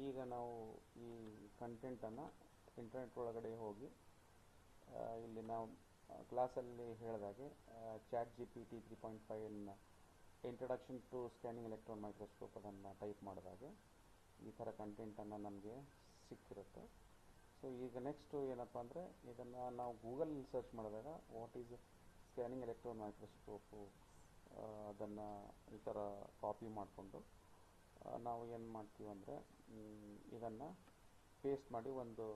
ಈಗ ನಾವು ಈ ಕಂಟೆಂಟನ್ನು ಇಂಟರ್ನೆಟ್ ಒಳಗಡೆ ಹೋಗಿ ಇಲ್ಲಿ ನಾವು ಕ್ಲಾಸಲ್ಲಿ ಹೇಳಿದಾಗೆ ಚಾಟ್ ಜಿ ಪಿ ಟಿ 3.5ನ introduction to scanning electron microscope ಅದನ್ನು ಟೈಪ್ ಮಾಡಿದಾಗೆ ಈ ಥರ ಕಂಟೆಂಟನ್ನು ನಮಗೆ ಸಿಕ್ಕಿರುತ್ತೆ. ಸೊ ಈಗ ನೆಕ್ಸ್ಟು ಏನಪ್ಪ ಅಂದರೆ ಇದನ್ನು ನಾವು ಗೂಗಲಲ್ಲಿ ಸರ್ಚ್ ಮಾಡಿದಾಗ what is scanning electron microscope ಅದನ್ನು ಈ ಥರ ಕಾಪಿ ಮಾಡಿಕೊಂಡು ನಾವು ಏನು ಮಾಡ್ತೀವಿ ಅಂದರೆ ಇದನ್ನು ಪೇಸ್ಟ್ ಮಾಡಿ ಒಂದು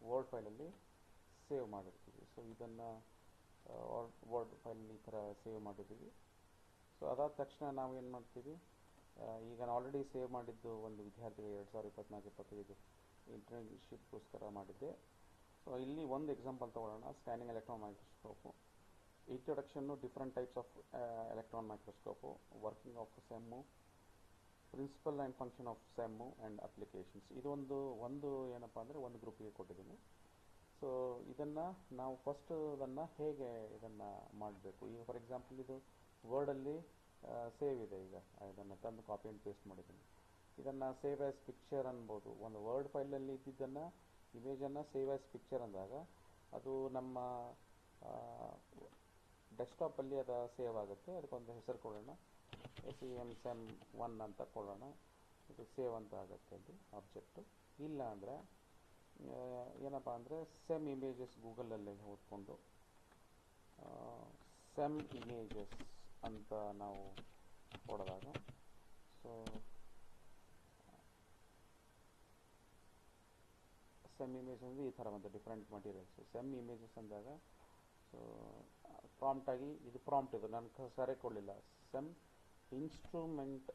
ವರ್ಡ್ ಫೈಲಲ್ಲಿ ಸೇವ್ ಮಾಡಿರ್ತೀವಿ. ಸೊ ಇದನ್ನು ವರ್ಡ್ ಫೈಲಲ್ಲಿ ಈ ಥರ ಸೇವ್ ಮಾಡಿದ್ದೀವಿ. ಸೊ ಅದಾದ ತಕ್ಷಣ ನಾವು ಏನು ಮಾಡ್ತೀವಿ, ಈಗ ನಾನು ಆಲ್ರೆಡಿ ಸೇವ್ ಮಾಡಿದ್ದು ಒಂದು ವಿದ್ಯಾರ್ಥಿಗೆ 2024-25 ಇಂಟರ್ನ್ಶಿಪ್ಗೋಸ್ಕರ ಮಾಡಿದ್ದೆ. ಸೊ ಇಲ್ಲಿ ಒಂದು ಎಕ್ಸಾಂಪಲ್ ತೊಗೊಳ್ಳೋಣ. Scanning electron microscope introduction, different types of electron microscope, working of SEM, principle and function of SEM and applications. ಒಂದು ಏನಪ್ಪ ಅಂದರೆ ಒಂದು ಗ್ರೂಪಿಗೆ ಕೊಟ್ಟಿದ್ದೀನಿ. ಸೊ ಇದನ್ನು ನಾವು ಫಸ್ಟ್ ಅದನ್ನು ಹೇಗೆ ಇದನ್ನು ಮಾಡಬೇಕು. ಈಗ ಫಾರ್ ಎಕ್ಸಾಂಪಲ್ ಇದು ವರ್ಡಲ್ಲಿ ಸೇವ್ ಇದೆ. ಈಗ ಇದನ್ನು ತಂದು ಕಾಪಿ ಆ್ಯಂಡ್ ಪೇಸ್ಟ್ ಮಾಡಿದ್ದೀನಿ. ಇದನ್ನು ಸೇವ್ ಆ್ಯಸ್ ಪಿಕ್ಚರ್ ಅನ್ಬೋದು. ಒಂದು ವರ್ಡ್ ಫೈಲಲ್ಲಿ ಇದ್ದಿದ್ದನ್ನು, ಇಮೇಜನ್ನು ಸೇವ್ ಆ್ಯಸ್ ಪಿಕ್ಚರ್ ಅಂದಾಗ ಅದು ನಮ್ಮ ಡೆಸ್ಕ್ಟಾಪಲ್ಲಿ ಅದು ಸೇವ್ ಆಗುತ್ತೆ. ಅದಕ್ಕೊಂದು ಹೆಸರು ಕೊಡೋಣ, SEM1 ಅಂತ ಕೊಡೋಣ. ಇದು ಸೇವ್ ಅಂತ ಆಗುತ್ತೆ ಅಲ್ಲಿ ಆಬ್ಜೆಕ್ಟು. ಇಲ್ಲ ಅಂದರೆ ಏನಪ್ಪ ಅಂದರೆ ಸೆಮ್ ಇಮೇಜಸ್ ಗೂಗಲಲ್ಲಿ ಓದ್ಕೊಂಡು ಸೆಮ್ ಇಮೇಜಸ್ ಅಂತ ನಾವು ಕೊಡಿದಾಗ, ಸೊ ಸೆಮ್ ಇಮೇಜ್ ಅಂದರೆ ಈ ಥರ ಒಂದು ಡಿಫ್ರೆಂಟ್ ಮಟೀರಿಯಲ್ಸು ಸೆಮ್ ಇಮೇಜಸ್ ಅಂದಾಗ, ಸೊ ಪ್ರಾಂಪ್ಟಾಗಿ ಇದು ಪ್ರಾಂಪ್ಟ್ ಇದು ನಾನು ಸರಿ ಕೊಡಲಿಲ್ಲ. ಸೆಮ್ ಇನ್ಸ್ಟ್ರೂಮೆಂಟ್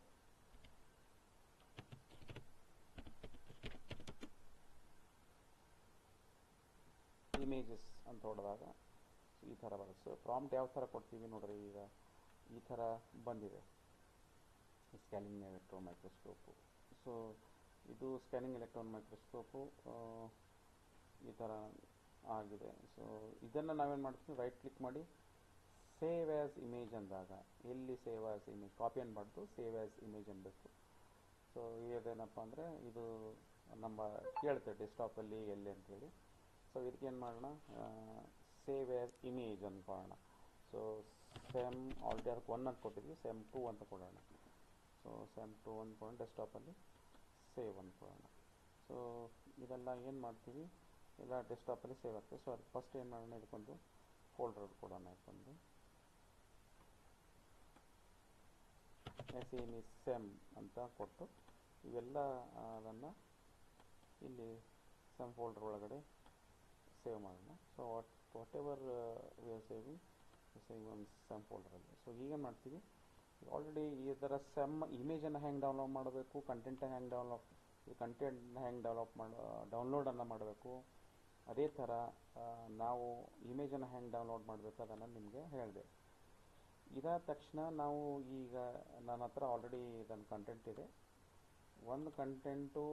ಇಮೇಜಸ್ ಅಂತ ಹೊಡೆದಾಗ ಈ ಥರ ಬರುತ್ತೆ. ಸೊ ಪ್ರಾಂಪ್ಟ್ ಯಾವ ಥರ ಕೊಡ್ತೀವಿ ನೋಡ್ರಿ, ಈಗ ಈ ಥರ ಬಂದಿದೆ ಸ್ಕ್ಯಾನಿಂಗ್ ಎಲೆಕ್ಟ್ರಾನ್ ಮೈಕ್ರೋಸ್ಕೋಪು. ಸೊ ಇದು ಸ್ಕ್ಯಾನಿಂಗ್ ಎಲೆಕ್ಟ್ರಾನ್ ಮೈಕ್ರೋಸ್ಕೋಪು ಈ ಥರ ಆಗಿದೆ. ಸೊ ಇದನ್ನು ನಾವೇನು ಮಾಡ್ತೀವಿ, ರೈಟ್ ಕ್ಲಿಕ್ ಮಾಡಿ ಸೇವ್ ಆ್ಯಸ್ ಇಮೇಜ್ ಅಂದಾಗ, ಎಲ್ಲಿ ಸೇವ್ ಆ್ಯಸ್ ಇಮೇಜ್ ಕಾಪಿ ಅನ್ಬಾರ್ದು, ಸೇವ್ ಆ್ಯಸ್ ಇಮೇಜ್ ಅನ್ಬೇಕು. ಸೊ ಇದೇನಪ್ಪ ಅಂದರೆ ಇದು ನಮ್ಮ ಕೇಳುತ್ತೆ ಡೆಸ್ಕ್ಟಾಪಲ್ಲಿ ಎಲ್ಲಿ ಅಂತೇಳಿ. ಸೊ ಇದಕ್ಕೇನು ಮಾಡೋಣ, ಸೇವ್ ಆ್ಯಸ್ ಇಮೇಜ್ ಅಂದ್ಕೊಳ್ಳೋಣ. ಸೊ ಸೆಮ್ ಆಲ್ರೆಡಿ ಅದಕ್ಕೆ 1 ಅಂತ ಕೊಟ್ಟಿದ್ವಿ, ಸೆಮ್ 2 ಅಂತ ಕೊಡೋಣ. ಸೊ ಸೆಮ್ 2 ಅಂದ್ಕೊಂಡು ಡೆಸ್ಕ್ಟಾಪಲ್ಲಿ ಸೇವ್ ಅಂದ್ಕೊಳ್ಳೋಣ. ಸೊ ಇದೆಲ್ಲ ಏನು ಮಾಡ್ತೀವಿ, ಎಲ್ಲ ಡೆಸ್ಕ್ಟಾಪಲ್ಲಿ ಸೇವ್ ಆಗ್ತದೆ. ಸೊ ಅದಕ್ಕೆ ಫಸ್ಟ್ ಏನು ಮಾಡೋಣ, ಇದಕ್ಕೊಂದು ಫೋಲ್ಡರ್ ಕೊಡೋಣ. ಇದಕ್ಕೊಂದು SEM ಅಂತ ಕೊಟ್ಟು ಇವೆಲ್ಲ ಅದನ್ನು ಇಲ್ಲಿ ಸೆಮ್ ಫೋಲ್ಡರ್ ಒಳಗಡೆ ಸೇವ್ ಮಾಡೋಣ. So what ever we are saving ಒಂದು ಸೆಮ್ ಫೋಲ್ಡರಲ್ಲಿ. ಸೊ ಈಗ ಮಾಡ್ತೀವಿ, ಆಲ್ರೆಡಿ ಈ ಥರ ಸೆಮ್ ಇಮೇಜನ್ನು ಹೆಂಗೆ ಡೌನ್ಲೋಡ್ ಮಾಡಬೇಕು, ಕಂಟೆಂಟನ್ನು ಹೆಂಗೆ ಡೌನ್ಲೋಡನ್ನು ಮಾಡಬೇಕು, ಅದೇ ಥರ ನಾವು ಇಮೇಜನ್ನು ಹೆಂಗೆ ಡೌನ್ಲೋಡ್ ಮಾಡಬೇಕು ಅದನ್ನು ನಿಮಗೆ ಹೇಳಿದೆ. ಇದಾದ ತಕ್ಷಣ ನಾವು ಈಗ ನನ್ನ ಹತ್ರ ಆಲ್ರೆಡಿ ಇದನ್ನು ಕಂಟೆಂಟ್ ಇದೆ. ಒಂದು ಕಂಟೆಂಟು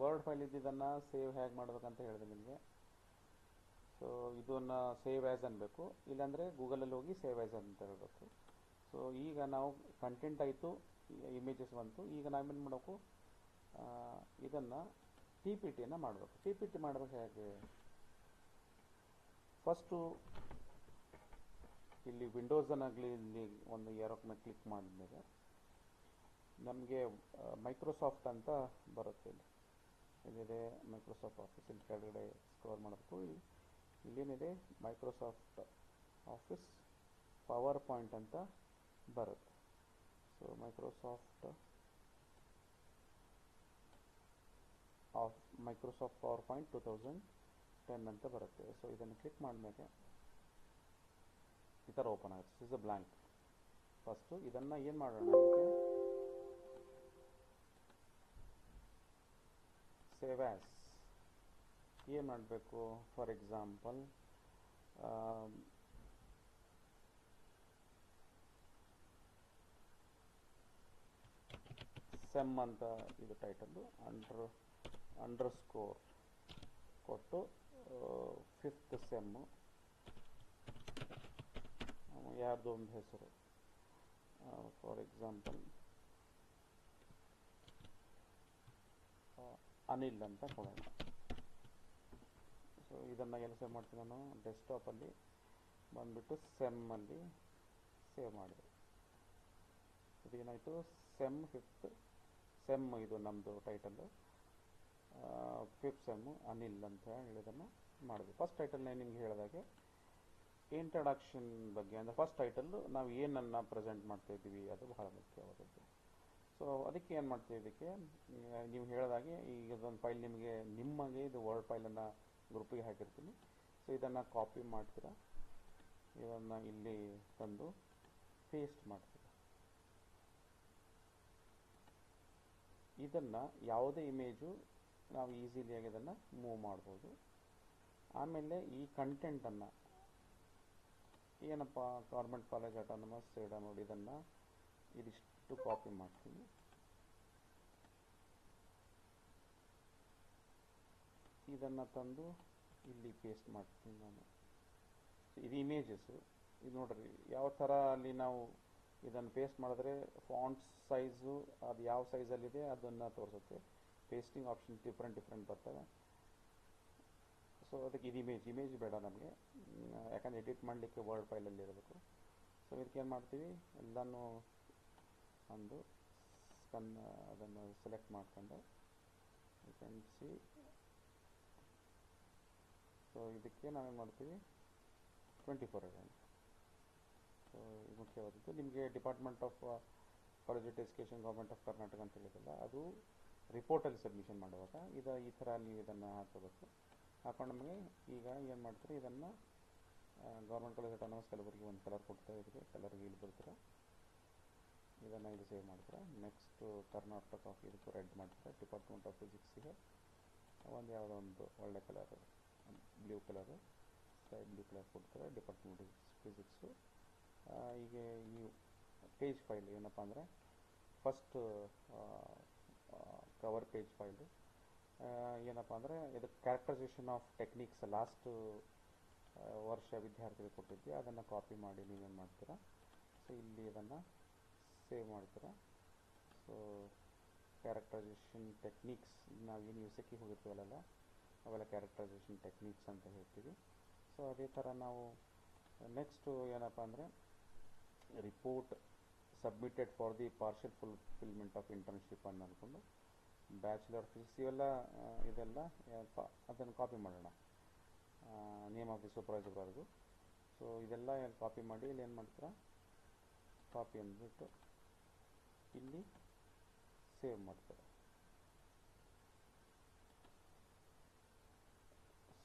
ವರ್ಡ್ ಫೈಲ್ ಇದ್ದಿದ್ದನ್ನು ಸೇವ್ ಹೇಗೆ ಮಾಡಬೇಕಂತ ಹೇಳಿದೆ ನಿಮಗೆ. ಸೊ ಇದನ್ನು ಸೇವ್ ಆ್ಯಸ್ ಅನ್ಬೇಕು, ಇಲ್ಲಾಂದರೆ ಗೂಗಲಲ್ಲಿ ಹೋಗಿ ಸೇವ್ ಆ್ಯಸ್ ಅಂತ ಹೇಳಬೇಕು. ಸೊ ಈಗ ನಾವು ಕಂಟೆಂಟ್ ಆಯಿತು, ಇಮೇಜಸ್ ಬಂತು. ಈಗ ನಾವೇನು ಮಾಡಬೇಕು, ಇದನ್ನು PPTಯನ್ನು ಮಾಡಬೇಕು. PPT ಮಾಡಬೇಕು ಹೇಗೆ, ಫಸ್ಟು ಇಲ್ಲಿ ವಿಂಡೋಸನ್ನಾಗಲಿ ಇಲ್ಲಿ ಒಂದು ಏರೋಕ್ ಮೇಲೆ ಕ್ಲಿಕ್ ಮಾಡಿದ್ಮೇಲೆ ನಮಗೆ ಮೈಕ್ರೋಸಾಫ್ಟ್ ಅಂತ ಬರುತ್ತೆ. ಇಲ್ಲಿದೆ ಮೈಕ್ರೋಸಾಫ್ಟ್ ಆಫೀಸ್. ಇಲ್ಲಿ ಕೆಳಗಡೆ ಸ್ಕ್ರೋಲ್ ಮಾಡಬೇಕು. ಇಲ್ಲೇನಿದೆ ಮೈಕ್ರೋಸಾಫ್ಟ್ ಆಫೀಸ್ ಪವರ್ ಪಾಯಿಂಟ್ ಅಂತ ಬರುತ್ತೆ. ಸೊ ಮೈಕ್ರೋಸಾಫ್ಟ್ ಪವರ್ ಪಾಯಿಂಟ್ 2010 ಅಂತ ಬರುತ್ತೆ. ಸೊ ಇದನ್ನು ಕ್ಲಿಕ್ ಮಾಡಿದ್ಮೇಲೆ ಈ ಥರ ಓಪನ್ ಆಗುತ್ತೆ. Is a blank. ಫಸ್ಟು ಇದನ್ನು ಏನು ಮಾಡೋಣ, ಅದಕ್ಕೆ ಸೇವ್ ಆ್ಯಸ್ ಏನು ಮಾಡಬೇಕು, ಫಾರ್ ಎಕ್ಸಾಂಪಲ್ ಸೆಮ್ ಅಂತ ಇದು ಟೈಟಲ್ಲು, ಅಂಡರ್ಸ್ಕೋರ್ ಕೊಟ್ಟು 5th ಸೆಮ್ಮು ಯಾರ್ದು ಒಂದು ಹೆಸರು, ಫಾರ್ ಎಕ್ಸಾಂಪಲ್ ಅನಿಲ್ ಅಂತ ಕೊಡೋಣ. ಸೊ ಇದನ್ನು ಎಲ್ಲಿ ಸೇವ್ ಮಾಡ್ತೀನಿ ನಾನು, ಡೆಸ್ಕ್ಟಾಪಲ್ಲಿ ಬಂದುಬಿಟ್ಟು ಸೆಮ್ಮಲ್ಲಿ ಸೇವ್ ಮಾಡಿದೆ. ಇದೇನಾಯಿತು, ಸೆಮ್ ಫಿಫ್ತ್ ಸೆಮ್, ಇದು ನಮ್ಮದು ಟೈಟಲ್ಲು, ಫಿಫ್ತ್ ಸೆಮ್ಮು ಅನಿಲ್ ಅಂತ ಹೇಳಿ ಇದನ್ನು ಮಾಡಿದ್ವಿ. ಫಸ್ಟ್ ಟೈಟಲ್ ನಾನು ನಿಮ್ಗೆ ಹೇಳಿದಾಗೆ ಇಂಟ್ರಡಕ್ಷನ್ ಬಗ್ಗೆ, ಅಂದರೆ ಫಸ್ಟ್ ಟೈಟಲ್ಲು ನಾವು ಏನನ್ನು ಪ್ರೆಸೆಂಟ್ ಮಾಡ್ತಾ ಇದ್ದೀವಿ ಅದು ಬಹಳ ಮುಖ್ಯವಾದದ್ದು. ಸೊ ಅದಕ್ಕೆ ಏನು ಮಾಡ್ತೀವಿ, ಇದಕ್ಕೆ ನೀವು ಹೇಳಿದಾಗೆ ಈಗ ಇದೊಂದು ಫೈಲ್ ನಿಮಗೆ ಇದು ವರ್ಡ್ ಫೈಲನ್ನು ಗ್ರೂಪಿಗೆ ಹಾಕಿರ್ತೀನಿ. ಸೊ ಇದನ್ನು ಕಾಪಿ ಮಾಡ್ತೀರಾ, ಇದನ್ನು ಇಲ್ಲಿ ತಂದು ಪೇಸ್ಟ್ ಮಾಡ್ತೀರಾ. ಇದನ್ನು ಯಾವುದೇ ಇಮೇಜು ನಾವು ಈಸಿಲಿಯಾಗಿ ಇದನ್ನು ಮೂವ್ ಮಾಡ್ಬೋದು. ಆಮೇಲೆ ಈ ಕಂಟೆಂಟನ್ನು ಏನಪ್ಪ, ಗೌರ್ಮೆಂಟ್ ಕಾಲೇಜ್ ಆಟೋನಮಸ್ ಸೇಡ ನೋಡಿ, ಇದನ್ನು ಇದಿಷ್ಟು ಕಾಪಿ ಮಾಡ್ತೀನಿ. ಇದನ್ನು ತಂದು ಇಲ್ಲಿ ಪೇಸ್ಟ್ ಮಾಡ್ತೀನಿ ನಾನು. ಇದು ಇಮೇಜಸ್ಸು. ಇದು ನೋಡ್ರಿ ಯಾವ ಥರ ಅಲ್ಲಿ ನಾವು ಇದನ್ನು ಪೇಸ್ಟ್ ಮಾಡಿದ್ರೆ ಫಾಂಟ್ಸ್ ಸೈಜು ಅದು ಯಾವ ಸೈಜಲ್ಲಿದೆ ಅದನ್ನು ತೋರಿಸುತ್ತೆ. ಪೇಸ್ಟಿಂಗ್ ಆಪ್ಷನ್ ಡಿಫ್ರೆಂಟ್ ಬರ್ತವೆ. ಸೊ ಅದಕ್ಕೆ ಇದು ಇಮೇಜ್ ಬೇಡ ನಮಗೆ, ಯಾಕಂದರೆ ಎಡಿಟ್ ಮಾಡಲಿಕ್ಕೆ ವರ್ಡ್ ಫೈಲಲ್ಲಿ ಇರಬೇಕು. ಸೊ ಇದಕ್ಕೆ ಏನು ಮಾಡ್ತೀವಿ, ಎಲ್ಲನೂ ಒಂದು ಅದನ್ನು ಸೆಲೆಕ್ಟ್ ಮಾಡ್ಕೊಂಡು ಯು ಕ್ಯಾನ್ ಸಿ. ಸೊ ಇದಕ್ಕೆ ನಾವೇನು ಮಾಡ್ತೀವಿ, 24 ಇಡೋಣ. ಸೊ ಇದು ಮುಖ್ಯವಾದದ್ದು. ನಿಮಗೆ department of college education government of Karnataka ಅಂತ ಹೇಳಿದಲ್ಲ, ಅದು ರಿಪೋರ್ಟಲ್ಲಿ ಸಬ್ಮಿಷನ್ ಮಾಡುವಾಗ ಈ ಥರ ನೀವು ಇದನ್ನು ಹಾಕೋಬೇಕು. ಹಾಕೊಂಡು ನಮಗೆ ಈಗ ಏನು ಮಾಡ್ತೀರಿ, ಇದನ್ನು ಗೌರ್ಮೆಂಟ್ ಕಾಲೇಜ್ ಆಟೋನಮಸ್ ಕಲಬುರಗಿ ಒಂದು ಕಲರ್ ಕೊಡ್ತಾರೆ, ಇದಕ್ಕೆ ಕಲರ್ಗೆ ಇಲ್ಲಿ ಬರ್ತೀರಾ, ಇದನ್ನು ಇದು ಸೇವ್ ಮಾಡ್ತೀರಾ. ನೆಕ್ಸ್ಟು ಕರ್ನಾಟಕ ಆಫ್ ಇದಕ್ಕೆ ರೆಡ್ ಮಾಡ್ತೀರಾ. ಡಿಪಾರ್ಟ್ಮೆಂಟ್ ಆಫ್ ಫಿಸಿಕ್ಸಿಗೆ ಒಂದು ಯಾವುದೋ ಒಂದು ಒಳ್ಳೆ colour, blue colour, sky blue colour ಕೊಡ್ತಾರೆ. Department physics. ಈಗ ಈ ಪೇಜ್ ಫೈಲ್ ಏನಪ್ಪ ಅಂದರೆ ಫಸ್ಟ್ ಕವರ್ ಪೇಜ್ ಫೈಲು ಏನಪ್ಪ ಅಂದರೆ ಇದು ಕ್ಯಾರೆಕ್ಟರೈಸೇಷನ್ ಆಫ್ ಟೆಕ್ನಿಕ್ಸ್ ಲಾಸ್ಟ್ ವರ್ಷ ವಿದ್ಯಾರ್ಥಿಗಳು ಕೊಟ್ಟಿದ್ವಿ, ಅದನ್ನು ಕಾಪಿ ಮಾಡಿ ನೀವೇನು ಮಾಡ್ತೀರಾ, ಸೊ ಇಲ್ಲಿ ಇದನ್ನು ಸೇವ್ ಮಾಡ್ತೀರಾ. ಸೊ ಕ್ಯಾರೆಕ್ಟರೈಸೇಷನ್ ಟೆಕ್ನಿಕ್ಸ್ ನಾವೇನು ಯೂಸಕ್ಕೆ ಹೋಗಿರ್ತೀವಲ್ಲ ಅವೆಲ್ಲ ಕ್ಯಾರೆಕ್ಟರೈಸೇಷನ್ ಟೆಕ್ನಿಕ್ಸ್ ಅಂತ ಹೇಳ್ತೀವಿ. ಸೊ ಅದೇ ಥರ ನಾವು ನೆಕ್ಸ್ಟು ಏನಪ್ಪ ಅಂದರೆ report submitted for the partial fulfilment of internship ಅಂತ ಅಂದ್ಕೊಂಡು ಬ್ಯಾಚುಲರ್ ಫಿಸಿಕ್ಸ್ ಇದೆಲ್ಲ ಅದನ್ನು ಕಾಪಿ ಮಾಡೋಣ, ನೇಮ್ ಆಫ್ ದಿ ಸೂಪರ್ವೈಸರ್ವರೆಗೂ. ಸೊ ಇದೆಲ್ಲ ಕಾಪಿ ಮಾಡಿ ಇಲ್ಲಿ ಏನು ಮಾಡ್ತೀರಾ, ಕಾಪಿ ಅಂದ್ಬಿಟ್ಟು ಇಲ್ಲಿ ಸೇವ್ ಮಾಡ್ತಾರೆ.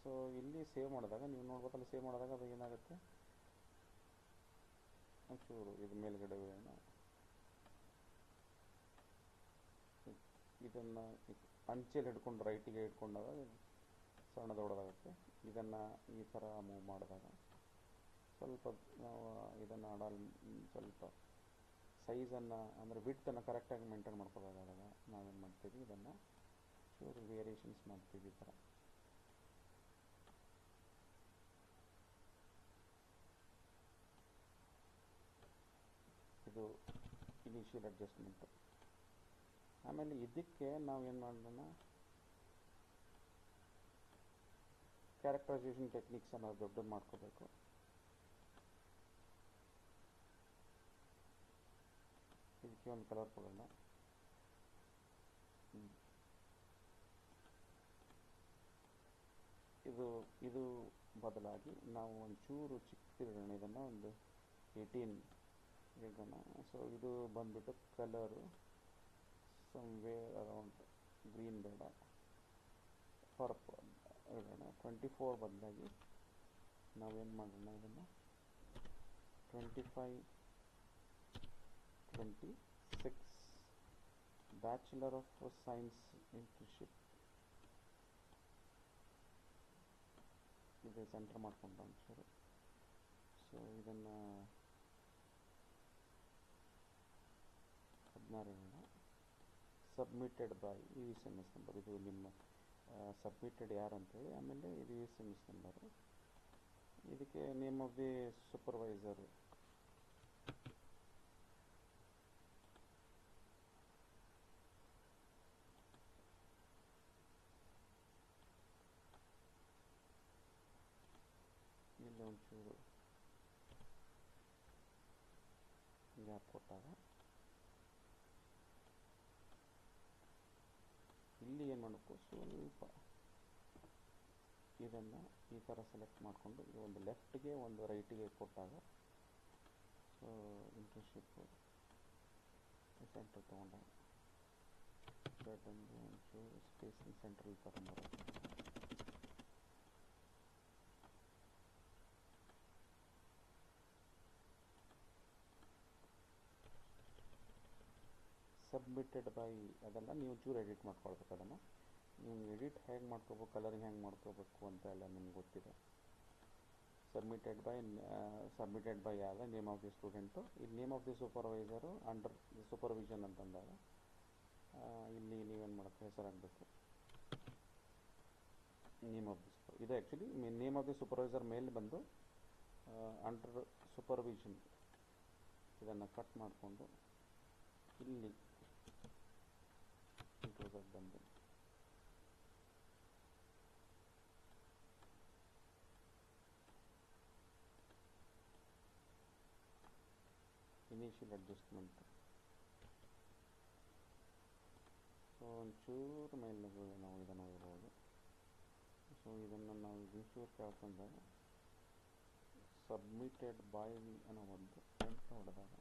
ಸೊ ಇಲ್ಲಿ ಸೇವ್ ಮಾಡಿದಾಗ ನೀವು ನೋಡ್ಬೇಕಲ್ಲ, ಸೇವ್ ಮಾಡಿದಾಗ ಅದು ಏನಾಗುತ್ತೆ, ಒಂಚೂರು ಇದು ಮೇಲ್ಗಡೆ ಇದನ್ನು ಅಂಚೆಲಿ ಹಿಡ್ಕೊಂಡು ರೈಟಿಗೆ ಹಿಡ್ಕೊಂಡಾಗ ಸಣ್ಣ ದೊಡ್ಡದಾಗುತ್ತೆ. ಇದನ್ನು ಈ ಥರ ಮೂವ್ ಮಾಡಿದಾಗ ಸ್ವಲ್ಪ ನಾವು ಇದನ್ನು ಸ್ವಲ್ಪ ಸೈಜನ್ನು ಅಂದರೆ ವಿಡ್ತನ್ನು ಕರೆಕ್ಟಾಗಿ ಮೇಂಟೈನ್ ಮಾಡ್ಕೋಬೇಕಾದಾಗ ನಾವೇನು ಮಾಡ್ತೀವಿ, ಇದನ್ನು ಚೂರು ವೇರಿಯೇಷನ್ಸ್ ಮಾಡ್ತೀವಿ ಈ ಥರ. ಇದು ಇನಿಷಿಯಲ್ ಅಡ್ಜಸ್ಟ್ಮೆಂಟು. ಆಮೇಲೆ ಇದಕ್ಕೆ ನಾವೇನು ಮಾಡೋಣ, ಕ್ಯಾರೆಕ್ಟರೈಸೇಷನ್ ಟೆಕ್ನಿಕ್ಸ್ ಅನ್ನೋದು ದೊಡ್ಡದು ಮಾಡ್ಕೋಬೇಕು. ಇದಕ್ಕೆ ಒಂದು ಕಲರ್ ಕೊಡೋಣ. ಇದು ಬದಲಾಗಿ ನಾವು ಒಂಚೂರು ಚಿಕ್ಕದಿರೋಣ, ಇದನ್ನು ಒಂದು 18 ಇಡೋಣ. ಸೊ ಇದು ಬಂದ್ಬಿಟ್ಟು ಕಲರು ಸಮ್ವೇರ್ ಅರೌಂಡ್ ಗ್ರೀನ್ ಬೇಡ, ಪರ್ಪಲ್ ಇಡೋಣ. 24 ಬದಲಾಗಿ ನಾವೇನು ಮಾಡೋಣ, ಇದನ್ನು 25, 26 ಬ್ಯಾಚುಲರ್ ಆಫ್ ಸೈನ್ಸ್ ಇಂಟರ್ನ್ಶಿಪ್ ಇದು ಸೆಂಟರ್ ಮಾಡ್ಕೊಂಡು ಒಂಚೂರು. ಸೊ ಇದನ್ನು 16 ಇಡೋಣ. ಸಬ್ಮಿಟೆಡ್ ಬೈ USMS ನಂಬರ್, ಇದು ನಿಮ್ಮ ಸಬ್ಮಿಟೆಡ್ ಯಾರು ಅಂತೇಳಿ. ಆಮೇಲೆ ಇದು USMS ನಂಬರು. ಇದಕ್ಕೆ ನೇಮ್ ಆಫ್ ದಿ ಸೂಪರ್ವೈಸರು, ಒಂಚೂರು ಗ್ಯಾಪ್ ಕೊಟ್ಟಾಗ ಇಲ್ಲಿ ಏನು ಮಾಡಬೇಕು, ಸ್ವಲ್ಪ ಇದನ್ನು ಈ ಥರ ಸೆಲೆಕ್ಟ್ ಮಾಡಿಕೊಂಡು ಇದು ಒಂದು ಲೆಫ್ಟ್ಗೆ ಒಂದು ರೈಟಿಗೆ ಕೊಟ್ಟಾಗ ಸೊ ಇಂಟರ್ಶಿಪ್ ಸೆಂಟರ್ ತೊಗೊಂಡಾಗ ಒಂದು ಒಂಚೂರು ಸ್ಪೇಸಿಂಗ್ ಸೆಂಟ್ರಲ್ಲಿ ತಗೊಂಬರೋದು. ಸಬ್ಮಿಟೆಡ್ ಬೈ ಅದೆಲ್ಲ ನೀವು ಚೂರು ಎಡಿಟ್ ಮಾಡ್ಕೊಳ್ಬೇಕು. ಅದನ್ನು ನೀವು ಎಡಿಟ್ ಹೇಗೆ ಮಾಡ್ಕೋಬೇಕು, ಕಲರಿಂಗ್ ಹೆಂಗೆ ಮಾಡ್ಕೋಬೇಕು ಅಂತ ಎಲ್ಲ ನಿಮ್ಗೆ ಗೊತ್ತಿದೆ. ಸಬ್ಮಿಟೆಡ್ ಬೈ ಆದ ನೇಮ್ ಆಫ್ ದಿ ಸ್ಟೂಡೆಂಟು, ಇಲ್ಲಿ name of the supervisor under supervision ಅಂತಂದಾಗ ಇಲ್ಲಿ ನೀವೇನು ಮಾಡೋಕ್ಕೆ ಹೆಸರಾಗಬೇಕು ನೇಮ್ ಆಫ್ ದಿ ಇದು actually name of the supervisor ಮೇಲೆ ಬಂದು ಅಂಡರ್ ಸೂಪರ್ವಿಷನ್ ಇದನ್ನು ಕಟ್ ಮಾಡಿಕೊಂಡು ಇಲ್ಲಿ ಇಂಟ್ರೋಸಲ್ಲಿ ಬಂದು ಇನಿಷಿಯಲ್ ಅಡ್ಜಸ್ಟ್ಮೆಂಟ್ ಸೊ ಒಂಚೂರು ಮೇಲೆ ನಾವು ಇದನ್ನು ಹೋಗ್ಬೋದು. ಸೊ ಇದನ್ನು ನಾವು ಒಂಚೂರು ಕೇಳ್ಕೊಂಡಾಗ ಸಬ್ಮಿಟೆಡ್ ಬೈ ಅನ್ನೋ ಒಂದು ಎಂಟು ಹೊಡೆದಾಗ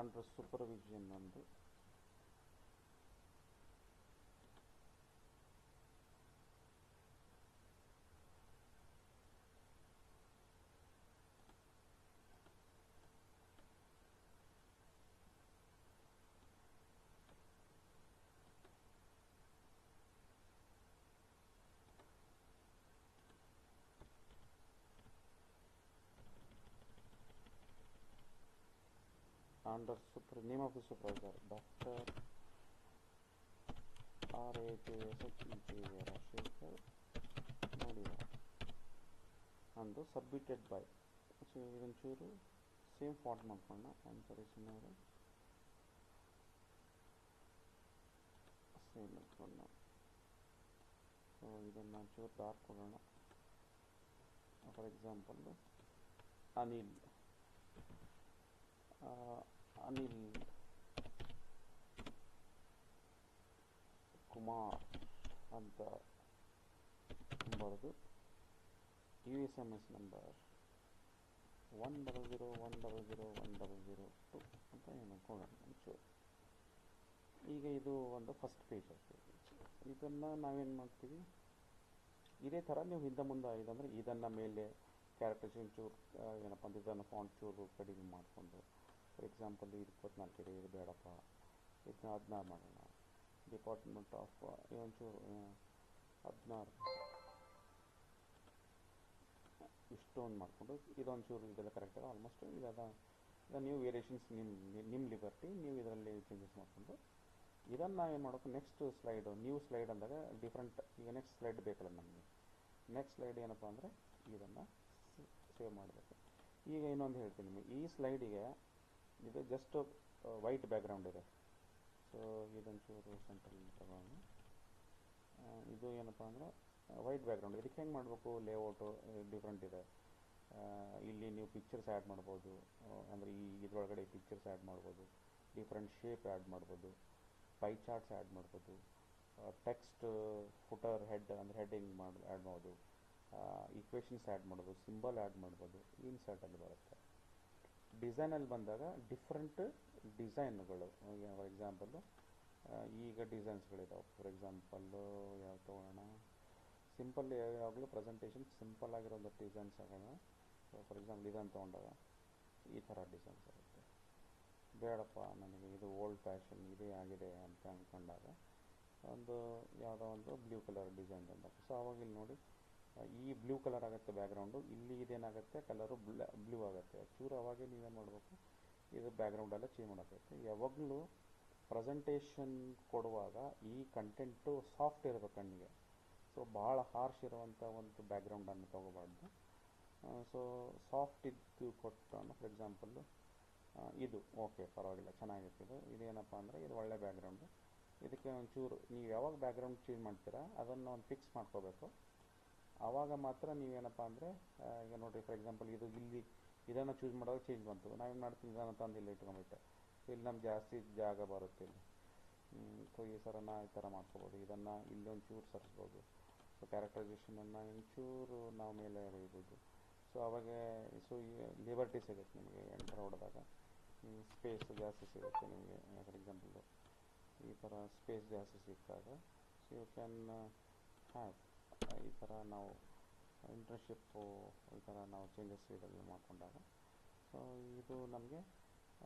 ಅಂಡರ್ ಸೂಪರ್ವಿಷನ್ ಒಂದು under name of the supervisor doctor RAJSHEK Rajashekar ನೋಡಿ ಅಂದು ಸಬ್ಮಿಟೆಡ್ ಬೈ. ಸೊ ಇದೊಂಚೂರು ಸೇಮ್ ಫಾಂಟ್ ಮಾಡ್ಕೊಳ್ಳೋಣ. ಆನ್ಸರೇಷನ್ ಸೇಮ್ ಮಾಡ್ಕೊಳ್ಳೋಣ. ಸೊ ಇದನ್ನು ಒಂಚೂರು ಡಾರ್ಕ್ ಕೊಡೋಣ. ಫಾರ್ ಎಕ್ಸಾಂಪಲ್ಲು ಅನಿಲ್ ಕುಮಾರ್ ಅಂತ ಬರೆದು USMS ನಂಬರ್ 100100100 ಅಂತ ಏನು ಕೊಡೋಣ ಒಂಚೂರು. ಈಗ ಇದು ಒಂದು ಫಸ್ಟ್ ಪೇಜ್ ಆಗ್ತದೆ. ಇದನ್ನು ನಾವೇನು ಮಾಡ್ತೀವಿ, ಇದೇ ಥರ ನೀವು ಹಿಂದೆ ಮುಂದೆ ಇದಂದರೆ ಇದನ್ನು ಮೇಲೆ ಕ್ಯಾರೆಕ್ಟರ್ಸ್ ಒಂಚೂರು ಏನಪ್ಪ ಅಂದ್ರೆ ಇದನ್ನು ಫಾಂಟ್ ಚೂರು ಕಡಿಮೆ ಮಾಡಿಕೊಂಡು, ಫಾರ್ ಎಕ್ಸಾಂಪಲ್ ಇದು 24 ಇದೆ, ಇದು ಬೇಡಪ್ಪ, ಇದನ್ನ 16 ಮಾಡೋಣ. ಡಿಪಾರ್ಟ್ಮೆಂಟ್ ಆಫ್ ಒಂಚೂರು 16 ಇಷ್ಟೊಂದು ಮಾಡಿಕೊಂಡು ಇದೊಂಚೂರು ಇದೆಲ್ಲ ಕರೆಕ್ಟಾಗಿ ಆಲ್ಮೋಸ್ಟ್ ಇದೆಲ್ಲ ನೀವು ವೇರಿಯೇಷನ್ಸ್ ನಿಮ್ಮ ಲಿಬರ್ಟಿ, ನೀವು ಇದರಲ್ಲಿ ಚೇಂಜಸ್ ಮಾಡಿಕೊಂಡು ಇದನ್ನು ಏನು ಮಾಡೋದು, ನೆಕ್ಸ್ಟ್ ಸ್ಲೈಡು ನ್ಯೂ ಸ್ಲೈಡ್ ಅಂದಾಗ ಡಿಫ್ರೆಂಟ್. ಈಗ ನೆಕ್ಸ್ಟ್ ಸ್ಲೈಡ್ ಬೇಕಲ್ಲ ನಮಗೆ. ನೆಕ್ಸ್ಟ್ ಸ್ಲೈಡ್ ಏನಪ್ಪ ಅಂದರೆ ಇದನ್ನು ಸೇವ್ ಮಾಡಬೇಕು. ಈಗ ಇನ್ನೊಂದು ಹೇಳ್ತೀನಿ ನಿಮಗೆ, ಈ ಸ್ಲೈಡಿಗೆ ಇದು ಜಸ್ಟ್ ವೈಟ್ ಬ್ಯಾಕ್ಗ್ರೌಂಡ್ ಇದೆ. ಸೊ ಇದೊಂಚೂರು ಸೆಂಟ್ರಲ್ಲಿ ತಗೊಂಡು ಇದು ಏನಪ್ಪ ಅಂದರೆ ವೈಟ್ ಬ್ಯಾಕ್ಗ್ರೌಂಡ್. ಇದಕ್ಕೆ ಹೆಂಗೆ ಮಾಡಬೇಕು, ಲೇಔಟು ಡಿಫ್ರೆಂಟ್ ಇದೆ. ಇಲ್ಲಿ ನೀವು ಪಿಕ್ಚರ್ಸ್ ಆ್ಯಡ್ ಮಾಡ್ಬೋದು, ಅಂದರೆ ಇದರೊಳಗಡೆ ಪಿಕ್ಚರ್ಸ್ ಆ್ಯಡ್ ಮಾಡ್ಬೋದು, ಡಿಫ್ರೆಂಟ್ ಶೇಪ್ ಆ್ಯಡ್ ಮಾಡ್ಬೋದು, ಪೈ ಚಾರ್ಟ್ಸ್ ಆ್ಯಡ್ ಮಾಡ್ಬೋದು, ಟೆಕ್ಸ್ಟ್ ಫುಟರ್ ಹೆಡ್ ಅಂದರೆ ಹೆಡ್ಡಿಂಗ್ ಆ್ಯಡ್ ಮಾಡ್ಬೋದು, ಈಕ್ವೇಷನ್ಸ್ ಆ್ಯಡ್ ಮಾಡ್ಬೋದು, ಸಿಂಬಲ್ ಆ್ಯಡ್ ಮಾಡ್ಬೋದು. ಇನ್ಸರ್ಟಲ್ಲಿ ಬರುತ್ತೆ. ಡಿಸೈನಲ್ಲಿ ಬಂದಾಗ ಡಿಫ್ರೆಂಟ್ ಡಿಸೈನ್ಗಳು, ಫಾರ್ ಎಕ್ಸಾಂಪಲ್ಲು ಈಗ ಡಿಸೈನ್ಸ್ಗಳಿದಾವೆ. ಫಾರ್ ಎಕ್ಸಾಂಪಲ್ಲು ಯಾವ ತೊಗೊಳ್ಳೋಣ, ಸಿಂಪಲ್ ಯಾವಾಗಲೂ ಪ್ರೆಸೆಂಟೇಷನ್ ಸಿಂಪಲ್ ಆಗಿರೋಂಥ ಡಿಸೈನ್ಸ್ ಆಗೋಣ. ಫಾರ್ ಎಕ್ಸಾಂಪಲ್ ಇದನ್ನು ತೊಗೊಂಡಾಗ ಈ ಥರ ಡಿಸೈನ್ಸ್ ಆಗುತ್ತೆ. ಬೇಡಪ್ಪ ನನಗೆ ಇದು ಓಲ್ಡ್ ಫ್ಯಾಷನ್ ಇದೇ ಆಗಿದೆ ಅಂತ ಅಂದ್ಕೊಂಡಾಗ ಒಂದು ಯಾವುದೋ ಒಂದು ಬ್ಲೂ ಕಲರ್ ಡಿಸೈನ್ ಬಂದಾಗ, ಸೊ ಆವಾಗ ಇಲ್ಲಿ ನೋಡಿ ಈ ಬ್ಲೂ ಕಲರ್ ಆಗುತ್ತೆ ಬ್ಯಾಕ್ಗ್ರೌಂಡು, ಇಲ್ಲಿ ಇದೇನಾಗುತ್ತೆ ಕಲರು ಬ್ಲೂ ಆಗುತ್ತೆ ಚೂರು. ಅವಾಗೇ ನೀವೇನು ಮಾಡಬೇಕು, ಇದು ಬ್ಯಾಕ್ಗ್ರೌಂಡೆಲ್ಲ ಚೇಂಜ್ ಮಾಡೋಕ್ಕೈತೆ. ಯಾವಾಗಲೂ ಪ್ರೆಸೆಂಟೇಷನ್ ಕೊಡುವಾಗ ಈ ಕಂಟೆಂಟು ಸಾಫ್ಟ್ ಇರಬೇಕು ಕಣ್ಣಿಗೆ. ಸೊ ಭಾಳ ಹಾರ್ಶ್ ಇರುವಂಥ ಒಂದು ಬ್ಯಾಕ್ಗ್ರೌಂಡನ್ನು ತೊಗೋಬಾರ್ದು. ಸೊ ಸಾಫ್ಟ್ ಇದ್ದು ಕೊಟ್ಟು, ಫಾರ್ ಎಕ್ಸಾಂಪಲ್ಲು ಇದು ಓಕೆ ಪರವಾಗಿಲ್ಲ ಚೆನ್ನಾಗಿರ್ತಿದ್ದು. ಇದೇನಪ್ಪ ಅಂದರೆ ಇದು ಒಳ್ಳೆ ಬ್ಯಾಕ್ಗ್ರೌಂಡು. ಇದಕ್ಕೆ ಒಂಚೂರು ನೀವು ಯಾವಾಗ ಬ್ಯಾಕ್ಗ್ರೌಂಡ್ ಚೇಂಜ್ ಮಾಡ್ತೀರಾ ಅದನ್ನು ಒಂದು ಫಿಕ್ಸ್ ಮಾಡ್ಕೋಬೇಕು. ಆವಾಗ ಮಾತ್ರ ನೀವೇನಪ್ಪ ಅಂದರೆ ಈಗ ನೋಡಿರಿ, ಫಾರ್ ಎಕ್ಸಾಂಪಲ್ ಇದು ಇಲ್ಲಿ ಇದನ್ನು ಚೂಸ್ ಮಾಡುವಾಗ ಚೇಂಜ್ ಬಂತು. ನಾವೇನು ಮಾಡ್ತೀವಿ, ಇದನ್ನು ತಂದು ಇಲ್ಲಿ ಇಟ್ಕೊಂಬಿಟ್ಟೆ. ಸೊ ಇಲ್ಲಿ ನಮ್ಗೆ ಜಾಸ್ತಿ ಜಾಗ ಬರುತ್ತೆ ಇಲ್ಲಿ. ಸೊ ಈ ಥರನ ಈ ಥರ ಮಾಡ್ಕೋಬೋದು. ಇದನ್ನು ಇಲ್ಲಿ ಒಂಚೂರು ಸರಿಸ್ಬೋದು. ಸೊ ಕ್ಯಾರೆಕ್ಟರೈಸೇಷನನ್ನು ಒಂಚೂರು ನಾವು ಮೇಲೆ ಒಯ್ಬೋದು. ಸೊ ಅವಾಗ ಸೊ ಲಿಬರ್ಟಿ ಸಿಗುತ್ತೆ ನಿಮಗೆ ಎಂಟರ್ ಹೊಡೆದಾಗ. ಸ್ಪೇಸ್ ಜಾಸ್ತಿ ಸಿಗುತ್ತೆ ನಿಮಗೆ. ಫಾರ್ ಎಕ್ಸಾಂಪಲ್ ಈ ಥರ ಸ್ಪೇಸ್ ಜಾಸ್ತಿ ಸಿಕ್ಕಾಗ ಸೊ ಯು ಕ್ಯಾನ್ ಹ್ಯಾವ್ ಈ ಥರ ನಾವು ಇಂಟರ್ನ್ಶಿಪ್ಪು ಈ ಥರ ನಾವು ಚೇಂಜಸ್ ಇದೆಲ್ಲ ಮಾಡ್ಕೊಂಡಾಗ ಸೊ ಇದು ನಮಗೆ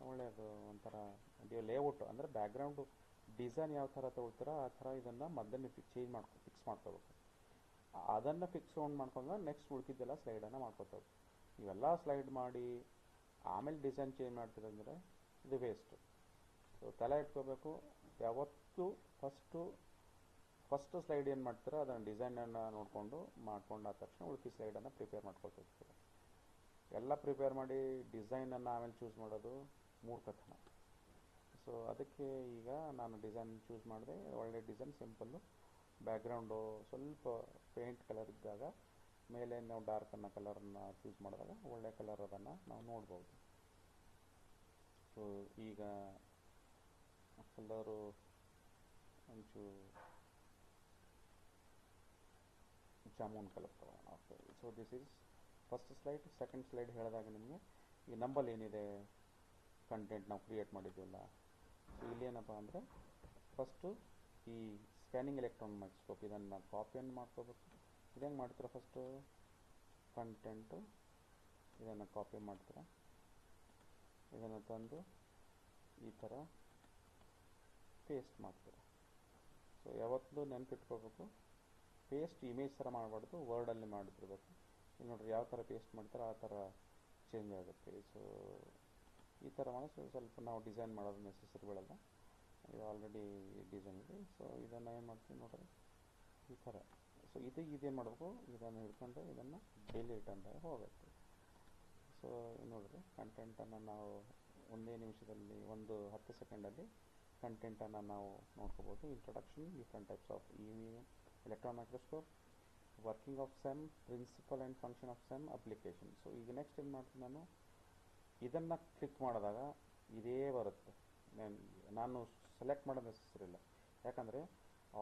ಒಳ್ಳೆಯದು. ಒಂಥರ ಲೇಔಟು ಅಂದರೆ ಬ್ಯಾಕ್ಗ್ರೌಂಡು ಡಿಸೈನ್ ಯಾವ ಥರ ತೊಗೊಳ್ತೀರೋ ಆ ಥರ ಇದನ್ನು ಮೊದಲೇ ಫಿಕ್ಸ್ ಮಾಡ್ಕೋಬೇಕು. ಅದನ್ನು ಫಿಕ್ಸ್ ಮಾಡ್ಕೊಂಡ್ರೆ ನೆಕ್ಸ್ಟ್ ಉಳ್ಕಿದ್ದೆಲ್ಲ ಸ್ಲೈಡನ್ನು ಮಾಡ್ಕೋತೇವೆ. ಇವೆಲ್ಲ ಸ್ಲೈಡ್ ಮಾಡಿ ಆಮೇಲೆ ಡಿಸೈನ್ ಚೇಂಜ್ ಮಾಡ್ತೀರಂದರೆ ಇದು ವೇಸ್ಟು. ಸೊ ತಲೆ ಇಟ್ಕೋಬೇಕು ಯಾವತ್ತೂ. ಫಸ್ಟು ಸ್ಲೈಡ್ ಏನು ಮಾಡ್ತೀರೋ ಅದನ್ನು ಡಿಸೈನನ್ನು ನೋಡಿಕೊಂಡು ಮಾಡ್ಕೊಂಡಾದ ತಕ್ಷಣ ಉಳ್ಕಿ ಸ್ಲೈಡನ್ನು ಪ್ರಿಪೇರ್ ಮಾಡ್ಕೊಳ್ತಿರ್ತೀರ. ಎಲ್ಲ ಪ್ರಿಪೇರ್ ಮಾಡಿ ಡಿಸೈನನ್ನು ಆಮೇಲೆ ಚೂಸ್ ಮಾಡೋದು ಮೂರ್ಖತನ. ಸೊ ಅದಕ್ಕೆ ಈಗ ನಾನು ಡಿಸೈನ್ ಚೂಸ್ ಮಾಡಿದೆ. ಒಳ್ಳೆ ಡಿಸೈನ್ ಸಿಂಪಲ್ಲು, ಬ್ಯಾಕ್ಗ್ರೌಂಡು ಸ್ವಲ್ಪ ಪೇಂಟ್ ಕಲರ್ ಇದ್ದಾಗ ಮೇಲೆ ನಾವು ಡಾರ್ಕನ್ನು ಕಲರನ್ನು ಚೂಸ್ ಮಾಡಿದಾಗ ಒಳ್ಳೆ ಕಲರ್ ಅದನ್ನು ನಾವು ನೋಡ್ಬೋದು. ಸೊ ಈಗ ಕಲರು ಒಂಚೂರು ಜಾಮೂನ್ ಕಲರ್ ತಗೋಣ. Okay, so this is first slide. Second slide ಹೇಳಿದಾಗ ನಿಮಗೆ ಈ ನಂಬಲ್ಲಿ ಏನಿದೆ ಕಂಟೆಂಟ್ ನಾವು ಕ್ರಿಯೇಟ್ ಮಾಡಿದ್ದೀವಲ್ಲ, ಸೊ ಇಲ್ಲೇನಪ್ಪ ಅಂದರೆ ಫಸ್ಟು ಈ ಸ್ಕ್ಯಾನಿಂಗ್ ಎಲೆಕ್ಟ್ರಾನ್ ಮೈಕ್ರೋಸ್ಕೋಪ್ ಇದನ್ನು ಕಾಪಿಯನ್ನು ಮಾಡ್ಕೋಬೇಕು. ಇದೇನು ಮಾಡ್ತೀರಾ, ಫಸ್ಟು ಕಂಟೆಂಟು ಇದನ್ನು ಕಾಪಿ ಮಾಡ್ತೀರಾ. ಇದನ್ನು ತಂದು ಈ ಥರ ಪೇಸ್ಟ್ ಮಾಡ್ತೀರಾ. ಸೊ ಯಾವತ್ತೂ ನೆನಪಿಟ್ಕೋಬೇಕು, ಪೇಸ್ಟ್ ಇಮೇಜ್ ಥರ ಮಾಡಬಾರ್ದು, ವರ್ಡಲ್ಲಿ ಮಾಡ್ತಿರ್ಬೇಕು. ಈಗ ನೋಡಿರಿ ಯಾವ ಥರ ಪೇಸ್ಟ್ ಮಾಡ್ತಾರೆ ಆ ಥರ ಚೇಂಜ್ ಆಗುತ್ತೆ. ಸೊ ಈ ಥರ ಮಾಡಿ ಸ್ವಲ್ಪ ನಾವು ಡಿಸೈನ್ ಮಾಡೋದು ನೆಸೆಸರಿ ಬೀಳಲ್ಲ. ಇದು ಆಲ್ರೆಡಿ ಡಿಸೈನ್ ಇದೆ. ಸೊ ಇದನ್ನು ಏನು ಮಾಡ್ತೀವಿ ನೋಡಿರಿ ಈ ಥರ. ಸೊ ಇದೇನು ಮಾಡಬೇಕು, ಇದನ್ನು ಹಿಡ್ಕೊಂಡು ಇದನ್ನು ಡಿಲೀಟ್ ಅಂತ ಹೋಗುತ್ತೆ. ಸೊ ನೋಡಿರಿ ಕಂಟೆಂಟನ್ನು ನಾವು ಒಂದೇ ನಿಮಿಷದಲ್ಲಿ 10 ಸೆಕೆಂಡಲ್ಲಿ ಕಂಟೆಂಟನ್ನು ನಾವು ನೋಡ್ಕೋಬೋದು. Introduction, different types of electron microscope, working of SEM, principle and function of SEM, application. So ಈಗ ನೆಕ್ಸ್ಟ್ ಏನು ಮಾಡ್ತೀನಿ ನಾನು, ಇದನ್ನು ಕ್ಲಿಕ್ ಮಾಡಿದಾಗ ಇದೇ ಬರುತ್ತೆ. ನಾನು ಸೆಲೆಕ್ಟ್ ಮಾಡೋದು ನೆಸೆಸರಿ ಇಲ್ಲ, ಯಾಕಂದರೆ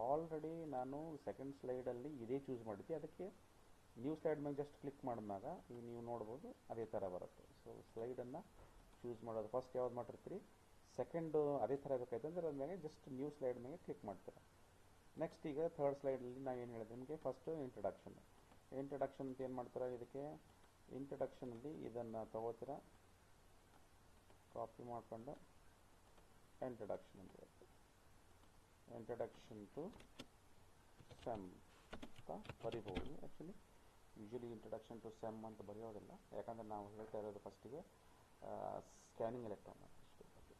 ಆಲ್ರೆಡಿ ನಾನು ಸೆಕೆಂಡ್ ಸ್ಲೈಡಲ್ಲಿ ಇದೇ ಚೂಸ್ ಮಾಡಿದ್ದೆ. ಅದಕ್ಕೆ ನ್ಯೂ ಸ್ಲೈಡ್ ಮೇಲೆ ಜಸ್ಟ್ ಕ್ಲಿಕ್ ಮಾಡಿದಾಗ ಈಗ ನೀವು ನೋಡ್ಬೋದು ಅದೇ ಥರ ಬರುತ್ತೆ. ಸೊ ಸ್ಲೈಡನ್ನು ಚೂಸ್ ಮಾಡೋದು ಫಸ್ಟ್ ಯಾವ್ದು ಮಾಡಿರ್ತೀರಿ, ಸೆಕೆಂಡು ಅದೇ ಥರ ಬೇಕಾಯ್ತು ಅಂದರೆ ಅದ್ಮೇಲೆ ಜಸ್ಟ್ ನ್ಯೂ ಸ್ಲೈಡ್ ಮೇಲೆ ಕ್ಲಿಕ್ ಮಾಡ್ತೀರಾ. ನೆಕ್ಸ್ಟ್ ಈಗ ಥರ್ಡ್ ಸ್ಲೈಡಲ್ಲಿ ನಾವೇನು ಹೇಳಿದೆ ನಿಮಗೆ, ಫಸ್ಟು ಇಂಟ್ರಡಕ್ಷನ್ ಅಂತ ಏನು ಮಾಡ್ತೀರಾ, ಇದಕ್ಕೆ ಇಂಟ್ರಡಕ್ಷನಲ್ಲಿ ಇದನ್ನು ತೊಗೋತೀರಾ, ಕಾಪಿ ಮಾಡ್ಕೊಂಡು ಇಂಟ್ರಡಕ್ಷನ್ ಅಂತ ಇರುತ್ತೆ. ಇಂಟ್ರಡಕ್ಷನ್ ಟು ಸೆಮ್ ಅಂತ ಬರಿಬೋದು. Actually usually introduction to SEM ಅಂತ ಬರೆಯೋದಿಲ್ಲ, ಯಾಕಂದರೆ ನಾವು ಹೇಳ್ತಾ ಇರೋದು ಫಸ್ಟಿಗೆ ಸ್ಕ್ಯಾನಿಂಗ್ ಎಲೆಕ್ಟ್ರಾನ್ ಮೈಕ್ರೋಸ್ಕೋಪ್ ಬಗ್ಗೆ.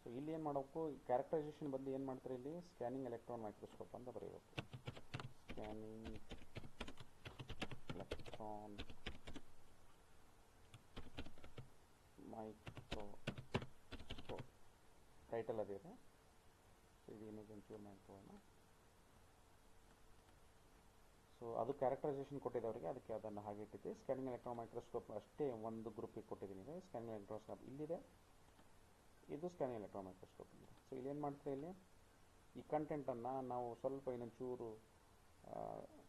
ಸೊ ಇಲ್ಲಿ ಏನು ಮಾಡಬೇಕು, ಕ್ಯಾರೆಕ್ಟರೈಸೇಷನ್ ಬಂದು ಏನು ಮಾಡ್ತಾರೆ, ಇಲ್ಲಿ ಸ್ಕ್ಯಾನಿಂಗ್ ಎಲೆಕ್ಟ್ರಾನ್ ಮೈಕ್ರೋಸ್ಕೋಪ್ ಅಂತ ಬರೆಯಬೇಕು. ಸ್ಕ್ಯಾನಿಂಗ್ ಎಲೆಕ್ಟ್ರಾನ್ ಮೈಕ್ರೋಸ್ಕೋಪ್ ಟೈಟಲ್ ಅದಿದೆ. ಸೊ ಇದು ಇಮೇಜ್ ಒಂಚೂರು ಮಾಡ್ಕೊಳ್ಳೋಣ. ಸೊ ಅದು ಕ್ಯಾರೆಕ್ಟರೈಸೇಷನ್ ಕೊಟ್ಟಿದ್ದವರಿಗೆ ಅದಕ್ಕೆ ಅದನ್ನು ಹಾಗೆ ಇಟ್ಟಿದ್ದೆ. ಸ್ಕ್ಯಾನಿಂಗ್ ಎಲೆಕ್ಟ್ರಾನ್ ಮೈಕ್ರೋಸ್ಕೋಪ್ ಅಷ್ಟೇ ಒಂದು ಗ್ರೂಪಿಗೆ ಕೊಟ್ಟಿದ್ದೀನಿ. ಸ್ಕ್ಯಾನಿಂಗ್ ಎಲೆಕ್ಟ್ರೋಸ್ಕೋಪ್ ಇಲ್ಲಿದೆ, ಇದು ಸ್ಕ್ಯಾನಿಂಗ್ ಎಲೆಕ್ಟ್ರಾನ್ ಮೈಕ್ರೋಸ್ಕೋಪ್ ಇದೆ. ಸೊ ಇಲ್ಲೇನು ಮಾಡ್ತೀರಾ, ಇಲ್ಲಿ ಈ ಕಂಟೆಂಟನ್ನು ನಾವು ಸ್ವಲ್ಪ ಇನ್ನೊಂಚೂರು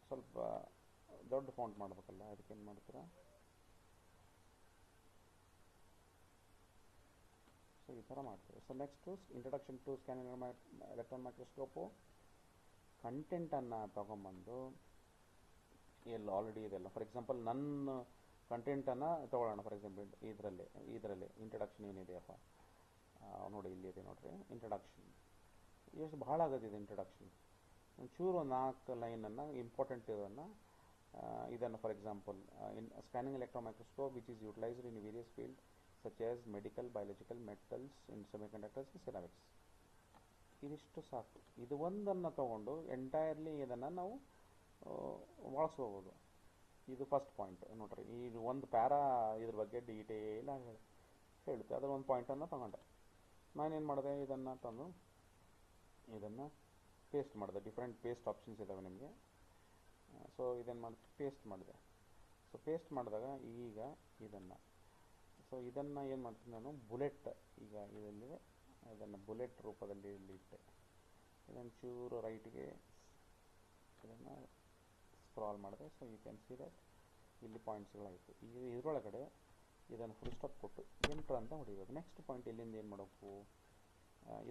ಸ್ವಲ್ಪ ದೊಡ್ಡ ಫಾಂಟ್ ಮಾಡಬೇಕಲ್ಲ, ಅದಕ್ಕೆ ಏನು ಮಾಡ್ತೀರಾ, ಸೊ ಈ ಥರ ಮಾಡ್ತೀವಿ. So next introduction to scanning electron microscope ಕಂಟೆಂಟನ್ನು ತೊಗೊಂಬಂದು ಇಲ್ಲಿ ಆಲ್ರೆಡಿ ಇದೆಲ್ಲ. ಫಾರ್ ಎಕ್ಸಾಂಪಲ್ ನನ್ನ ಕಂಟೆಂಟನ್ನು ತೊಗೊಳ್ಳೋಣ. ಫಾರ್ ಎಕ್ಸಾಂಪಲ್ ಇದರಲ್ಲಿ ಇಂಟ್ರಡಕ್ಷನ್ ಏನಿದೆಯಪ್ಪ ನೋಡಿ, ಇಲ್ಲಿದೆ ನೋಡಿರಿ ಇಂಟ್ರಡಕ್ಷನ್. ಎಷ್ಟು ಭಾಳ ಆಗೋದಿದೆ ಇಂಟ್ರಡಕ್ಷನ್. ಒಂಚೂರು 4 ಲೈನನ್ನು ಇಂಪಾರ್ಟೆಂಟ್ ಇದನ್ನು for example scanning electron microscope which is utilised in various field such as medical, biological, metals, in semiconductors, ceramics. ಇದಿಷ್ಟು ಸಾಕು. ಇದು ಒಂದನ್ನು ತೊಗೊಂಡು ಎಂಟೈರ್ಲಿ ಇದನ್ನು ನಾವು ಬಳಸ್ಕೋಬೋದು. ಇದು ಫಸ್ಟ್ ಪಾಯಿಂಟ್ ನೋಡ್ರಿ. ಇದು ಒಂದು ಪ್ಯಾರಾ ಇದ್ರ ಬಗ್ಗೆ ಡೀಟೇಲ್ ಆಗಿ ಹೇಳುತ್ತೆ. ಅದರ ಒಂದು ಪಾಯಿಂಟನ್ನು ತೊಗೊಂಡೆ. ನಾನೇನು ಮಾಡಿದೆ, ಇದನ್ನು ತಂದು ಇದನ್ನು ಪೇಸ್ಟ್ ಮಾಡಿದೆ. ಡಿಫ್ರೆಂಟ್ ಪೇಸ್ಟ್ ಆಪ್ಷನ್ಸ್ ಇದ್ದಾವೆ ನಿಮಗೆ. ಸೊ ಇದನ್ನು ಮಾಡಿ ಪೇಸ್ಟ್ ಮಾಡಿದೆ. ಸೊ ಪೇಸ್ಟ್ ಮಾಡಿದಾಗ ಈಗ ಇದನ್ನು ಏನು ಮಾಡ್ತೀನಿ ನಾನು, ಬುಲೆಟ್, ಈಗ ಇದರಲ್ಲಿ ಇದನ್ನು ಬುಲೆಟ್ ರೂಪದಲ್ಲಿ ಇಲ್ಲಿ ಇಟ್ಟೆ. ಇದನ್ನು ಚೂರು ರೈಟ್ಗೆ ಇದನ್ನು ಸ್ಕ್ರಾಲ್ ಮಾಡಿದೆ. So you can see that ಇಲ್ಲಿ ಪಾಯಿಂಟ್ಸ್ಗಳಾಯಿತು. ಈಗ ಇದರೊಳಗಡೆ ಇದನ್ನು ಫುಲ್ ಸ್ಟಾಪ್ ಕೊಟ್ಟು ಎಂಟ್ರ್ ಅಂತ ಹೊಡಿಬೇಕು. ನೆಕ್ಸ್ಟ್ ಪಾಯಿಂಟ್ ಇಲ್ಲಿಂದ ಏನು ಮಾಡಬೇಕು,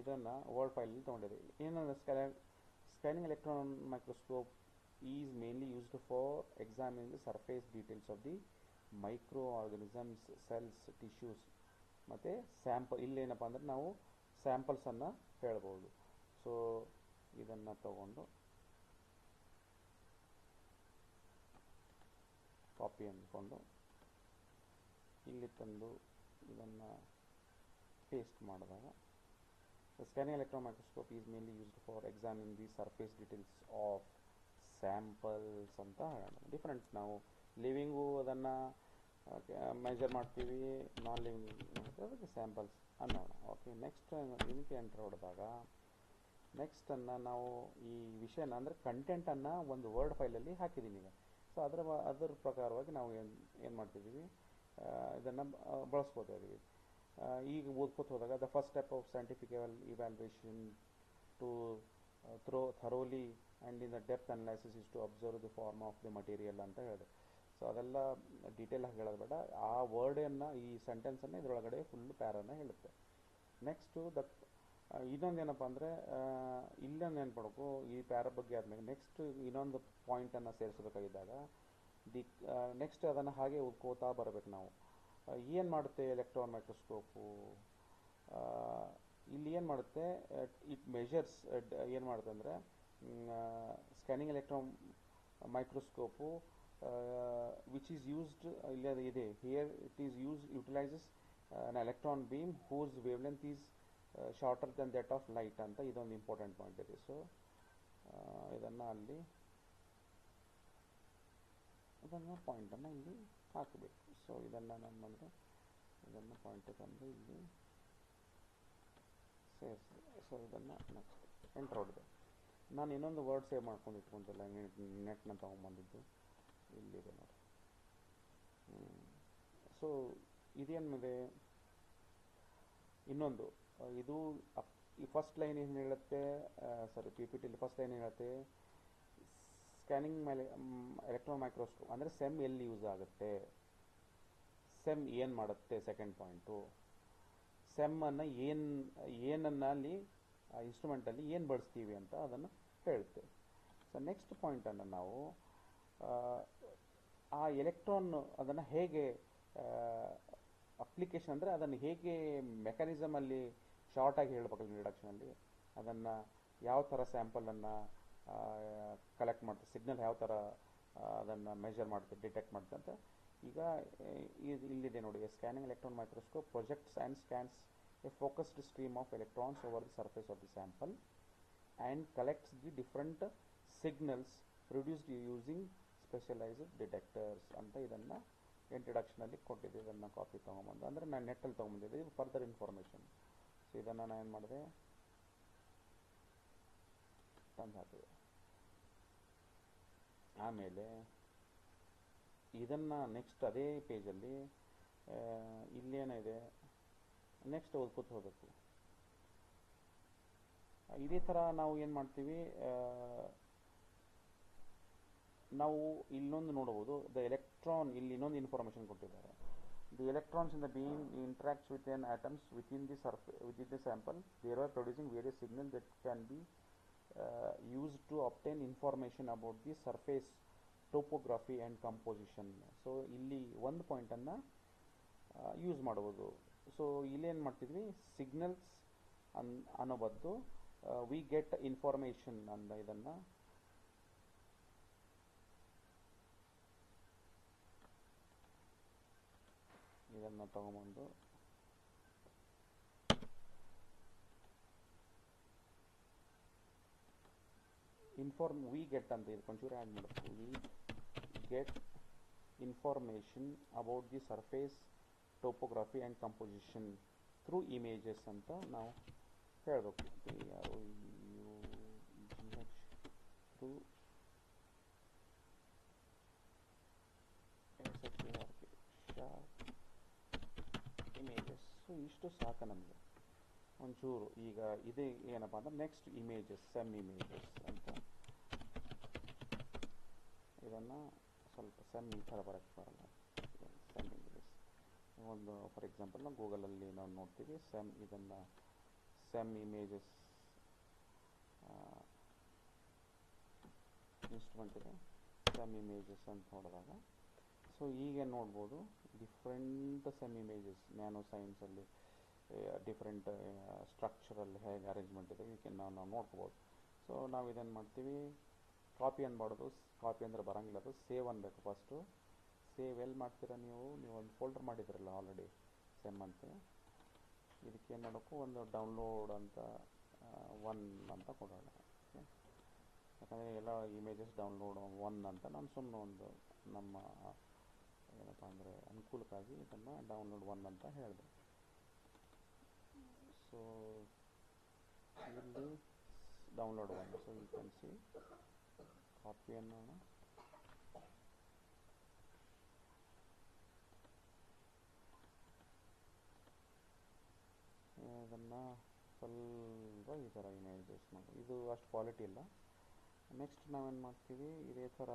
ಇದನ್ನು ವರ್ಡ್ ಫೈಲಲ್ಲಿ ತೊಗೊಂಡಿದೆ. ಏನಂದರೆ scanning electron microscope is mainly used for examining the surface details of the micro organisms, cells, tissues ಮತ್ತು ಸ್ಯಾಂಪಲ್. ಇಲ್ಲೇನಪ್ಪ ಅಂದರೆ ನಾವು ಸ್ಯಾಂಪಲ್ಸನ್ನು ಹೇಳ್ಬೋದು. ಸೊ ಇದನ್ನು ತಗೊಂಡು ಕಾಪಿ ಅಂದ್ಕೊಂಡು ಇಲ್ಲಿ ತಂದು ಇದನ್ನು ಪೇಸ್ಟ್ ಮಾಡಿದಾಗ scanning electron microscope is mainly used for examining the surface details of samples ಅಂತ ಹೇಳೋಣ. ಡಿಫ್ರೆಂಟ್, ನಾವು ಲಿವಿಂಗು ಅದನ್ನು ಮೆಜರ್ ಮಾಡ್ತೀವಿ, ನಾನ್ ಲಿವಿಂಗ್ ಅದಕ್ಕೆ ಸ್ಯಾಂಪಲ್ಸ್ ಅನ್ನೋಣ. ಓಕೆ, ನೆಕ್ಸ್ಟ್ ಇದಕ್ಕೆ ಎಂಟ್ರ್ ಹೊಡೆದಾಗ ನೆಕ್ಸ್ಟನ್ನು ನಾವು ಈ ವಿಷಯನ ಅಂದರೆ ಕಂಟೆಂಟನ್ನು ಒಂದು ವರ್ಡ್ ಫೈಲಲ್ಲಿ ಹಾಕಿದ್ದೀನಿ ಈಗ. ಸೊ ಅದರ ಪ್ರಕಾರವಾಗಿ ನಾವು ಏನು ಮಾಡ್ತಿದ್ದೀವಿ, ಇದನ್ನು ಬಳಸ್ಕೋತಾ ಇದ್ದೀವಿ. ಈಗ ಓದ್ಕೋತ ಹೋದಾಗ the first step of scientific evaluation to thoroughly and in the depth analysis is to observe the form of the material ಅಂತ ಹೇಳಿದೆ. ಸೊ ಅದೆಲ್ಲ ಡೀಟೇಲ್ ಆಗಿ ಹೇಳೋದು ಬೇಡ, ಆ ವರ್ಡನ್ನು, ಈ ಸೆಂಟೆನ್ಸನ್ನು ಇದರೊಳಗಡೆ ಫುಲ್ ಪ್ಯಾರನ್ನು ಹೇಳುತ್ತೆ. ನೆಕ್ಸ್ಟು ಇನ್ನೊಂದು ಏನಪ್ಪ ಅಂದರೆ ಇಲ್ಲೊಂದು ನೆನ್ಪಡಬೇಕು, ಈ ಪ್ಯಾರ ಬಗ್ಗೆ ಆದಮೇಲೆ ನೆಕ್ಸ್ಟ್ ಇನ್ನೊಂದು ಪಾಯಿಂಟನ್ನು ಸೇರಿಸಬೇಕಾಗಿದ್ದಾಗ ನೆಕ್ಸ್ಟ್ ಅದನ್ನು ಹಾಗೆ ಓದ್ಕೋತಾ ಬರಬೇಕು ನಾವು. ಏನು ಮಾಡುತ್ತೆ ಎಲೆಕ್ಟ್ರಾನ್ ಮೈಕ್ರೋಸ್ಕೋಪು, ಇಲ್ಲಿ ಏನು ಮಾಡುತ್ತೆ, ಇಟ್ ಮೆಷರ್ಸ್, ಏನು ಮಾಡುತ್ತೆ ಅಂದರೆ scanning electron microscope which is used, ಇಲ್ಲಿ ಇದೆ here it is utilises an electron beam whose wavelength is shorter than that of light ಅಂತ ಇದೊಂದು ಇಂಪಾರ್ಟೆಂಟ್ ಪಾಯಿಂಟ್ ಇದೆ. ಸೊ ಇದನ್ನು ಅಲ್ಲಿ ಇದನ್ನು ಪಾಯಿಂಟನ್ನು ಇಲ್ಲಿ ಹಾಕಬೇಕು. ಸೊ ಇದನ್ನು ನಾನು ಮಾಡಿದೆ, ಇದನ್ನು ಪಾಯಿಂಟ್ ತಂದು ಇಲ್ಲಿ ಸೇರಿಸಿದೆ. ಸೊ ಇದನ್ನು ನೆಕ್ಸ್ಟ್ ಎಂಟ್ರ್ ಹೊಡೆದೆ. ನಾನು ಇನ್ನೊಂದು ವರ್ಡ್ ಸೇವ್ ಮಾಡ್ಕೊಂಡು ಇಟ್ಕೊಂತಿಲ್ಲ, ನೆಟ್ನ ತೊಗೊಂಬಂದಿದ್ದು ಇಲ್ಲಿದೆ ನೋಡಿ. ಸೊ ಇದೇನಿದೆ, ಇನ್ನೊಂದು ಇದು ಈ ಫಸ್ಟ್ ಲೈನ್ ಏನು ಹೇಳುತ್ತೆ, ಪಿ ಪಿ ಟಿಲಿ ಫಸ್ಟ್ ಲೈನ್ ಹೇಳುತ್ತೆ ಸ್ಕ್ಯಾನಿಂಗ್ ಮೇಲೆ ಎಲೆಕ್ಟ್ರಾನ್ ಮೈಕ್ರೋಸ್ಕೋಪ್ ಅಂದರೆ ಸೆಮ್ ಎಲ್ಲಿ ಯೂಸ್ ಆಗುತ್ತೆ, ಸೆಮ್ ಏನು ಮಾಡುತ್ತೆ, ಸೆಕೆಂಡ್ ಪಾಯಿಂಟು ಸೆಮ್ಮನ್ನು ಏನನ್ನು ಅಲ್ಲಿ ಇನ್ಸ್ಟ್ರೂಮೆಂಟಲ್ಲಿ ಏನು ಬಳಸ್ತೀವಿ ಅಂತ ಅದನ್ನು ಹೇಳುತ್ತೆ. ಸೊ ನೆಕ್ಸ್ಟ್ ಪಾಯಿಂಟನ್ನು ನಾವು ಆ ಎಲೆಕ್ಟ್ರಾನ್ ಅದನ್ನು ಹೇಗೆ ಅಪ್ಲಿಕೇಶನ್ ಅಂದರೆ ಅದನ್ನು ಹೇಗೆ ಮೆಕ್ಯಾನಿಸಮಲ್ಲಿ ಶಾರ್ಟಾಗಿ ಹೇಳಬೇಕಲ್ಲ ಇಂಟ್ರಡಕ್ಷನಲ್ಲಿ, ಅದನ್ನು ಯಾವ ಥರ ಸ್ಯಾಂಪಲನ್ನು ಕಲೆಕ್ಟ್ ಮಾಡ್ತಾರೆ, ಸಿಗ್ನಲ್ ಯಾವ ಥರ ಅದನ್ನು ಮೆಷರ್ ಮಾಡ್ತಾರೆ, ಡಿಟೆಕ್ಟ್ ಮಾಡ್ತಾರೆ ಅಂತ. ಈಗ ಇಲ್ಲಿದೆ ನೋಡಿ, scanning electron microscope projects and scans A focused stream of electrons over the surface of the sample and collects the different signals produced using specialised detectors ಅಂತ ಇದನ್ನು ಇಂಟ್ರಡಕ್ಷನಲ್ಲಿ ಕೊಟ್ಟಿದ್ದೆ. ಇದನ್ನು ಕಾಪಿ ತೊಗೊಂಬಂದು, ಅಂದರೆ ನಾನು ನೆಟ್ಟಲ್ಲಿ ತೊಗೊಂಬಂದಿದ್ದೆ, ಇದು ಫರ್ದರ್ ಇನ್ಫಾರ್ಮೇಷನ್. ಸೊ ಇದನ್ನು ನಾನು ಏನು ಮಾಡಿದೆ, ತಂದು ಹಾಕಿದೆ. ಆಮೇಲೆ ಇದನ್ನು ನೆಕ್ಸ್ಟ್ ಅದೇ ಪೇಜಲ್ಲಿ ಇಲ್ಲೇನಿದೆ ನೆಕ್ಸ್ಟ್ ಓದ್ಕೊತ ಹೋಗಬೇಕು. ಇದೇ ಥರ ನಾವು ಏನು ಮಾಡ್ತೀವಿ, ನಾವು ಇಲ್ಲೊಂದು ನೋಡ್ಬೋದು, ದ ಎಲೆಕ್ಟ್ರಾನ್, ಇಲ್ಲಿ ಇನ್ನೊಂದು ಇನ್ಫಾರ್ಮೇಷನ್ ಕೊಟ್ಟಿದ್ದಾರೆ. The electrons in the beam interacts with an atoms within the sample, there are producing various signal that can be used to obtain information about the surface topography and composition. So ಇಲ್ಲಿ ಒಂದು ಪಾಯಿಂಟನ್ನು use ಮಾಡ್ಬೋದು. So ಇಲ್ಲೇನು ಮಾಡ್ತಿದ್ವಿ, signals ಅನ್ನೋ ಬದಲು we get information ಅಂತ ಇದನ್ನು ತಗೊಂಬಂದು ವಿ ಗೆಟ್ ಅಂತ ಇದು ಒಂಚೂರು ಆ್ಯಡ್ ಮಾಡಬೇಕು. We get information about the surface topography and composition through images ಅಂತ ನಾವು ಹೇಳಬೇಕು. to SHARP images. ಸೊ ಇಷ್ಟು ಸಾಕು ನಮಗೆ ಒಂಚೂರು. ಈಗ ಇದೇ ಏನಪ್ಪ ಅಂದ್ರೆ ನೆಕ್ಸ್ಟ್ ಇಮೇಜಸ್, ಸೆಮ್ ಇಮೇಜಸ್ ಅಂತ. ಇದನ್ನು ಸ್ವಲ್ಪ ಸೆಮ್ ಈ ಥರ ಬರೋಕ್ಕೆ ಬರಲ್ಲ. ಸೆಮ್ ಇಮೇಜಸ್ ಒಂದು ಫಾರ್ ಎಕ್ಸಾಂಪಲ್ ನಾವು ಗೂಗಲಲ್ಲಿ ನಾವು ನೋಡ್ತೀವಿ ಸೆಮ್, ಇದನ್ನು ಸೆಮ್ ಇಮೇಜಸ್ ಇನ್ಸ್ಟ್ರೂಮೆಂಟ್ ಇದೆ, ಸೆಮ್ ಇಮೇಜಸ್ ಅಂತ ನೋಡಿದಾಗ ಸೊ ಈಗ ನೋಡ್ಬೋದು ಡಿಫ್ರೆಂಟ್ ಸೆಮ್ ಇಮೇಜಸ್. ನ್ಯಾನೋ ಸೈನ್ಸಲ್ಲಿ ಡಿಫ್ರೆಂಟ್ ಸ್ಟ್ರಕ್ಚರಲ್ಲಿ ಹೇಗೆ ಅರೇಂಜ್ಮೆಂಟ್ ಇದೆ ಇದಕ್ಕೆ ನಾವು ನೋಡ್ಕೋಬೋದು. ಸೊ ನಾವು ಇದನ್ನು ಮಾಡ್ತೀವಿ, ಕಾಪಿ ಅನ್ಬಾರ್ದು. ಕಾಪಿ ಅಂದರೆ ಬರೋಂಗಿಲ್ಲ, ಅದು ಸೇವ್ ಅನ್ಬೇಕು ಫಸ್ಟು. ಸೇವ್ ಎಲ್ಲಿ ಮಾಡ್ತೀರಾ ನೀವು ಒಂದು ಫೋಲ್ಡರ್ ಮಾಡಿದ್ರಲ್ಲ ಆಲ್ರೆಡಿ ಸೆಮ್ ಅಂತ, ಇದಕ್ಕೇನು ಮಾಡಬೇಕು, ಒಂದು ಡೌನ್ಲೋಡ್ ಅಂತ 1 ಅಂತ ಕೊಡೋಣ. ಓಕೆ, ಯಾಕಂದರೆ ಎಲ್ಲ ಇಮೇಜಸ್ ಡೌನ್ಲೋಡ್ 1 ಅಂತ ನಾನು ಸುಮ್ಮನೆ ಒಂದು ನಮ್ಮ ಏನಪ್ಪ ಅಂದರೆ ಅನುಕೂಲಕ್ಕಾಗಿ ಇದನ್ನು ಡೌನ್ಲೋಡ್ 1 ಅಂತ ಹೇಳಿದೆ. ಸೊ ಇಲ್ಲಿ download 1. So you can see copy ಅನ್ನೋಣ. ಇದನ್ನು ಸ್ವಲ್ಪ ಈ ಥರ ಇಮೇಜಸ್ ಮಾಡಿ, ಇದು ಅಷ್ಟು ಕ್ವಾಲಿಟಿ ಇಲ್ಲ. ನೆಕ್ಸ್ಟ್ ನಾವೇನು ಮಾಡ್ತೀವಿ, ಇದೇ ಥರ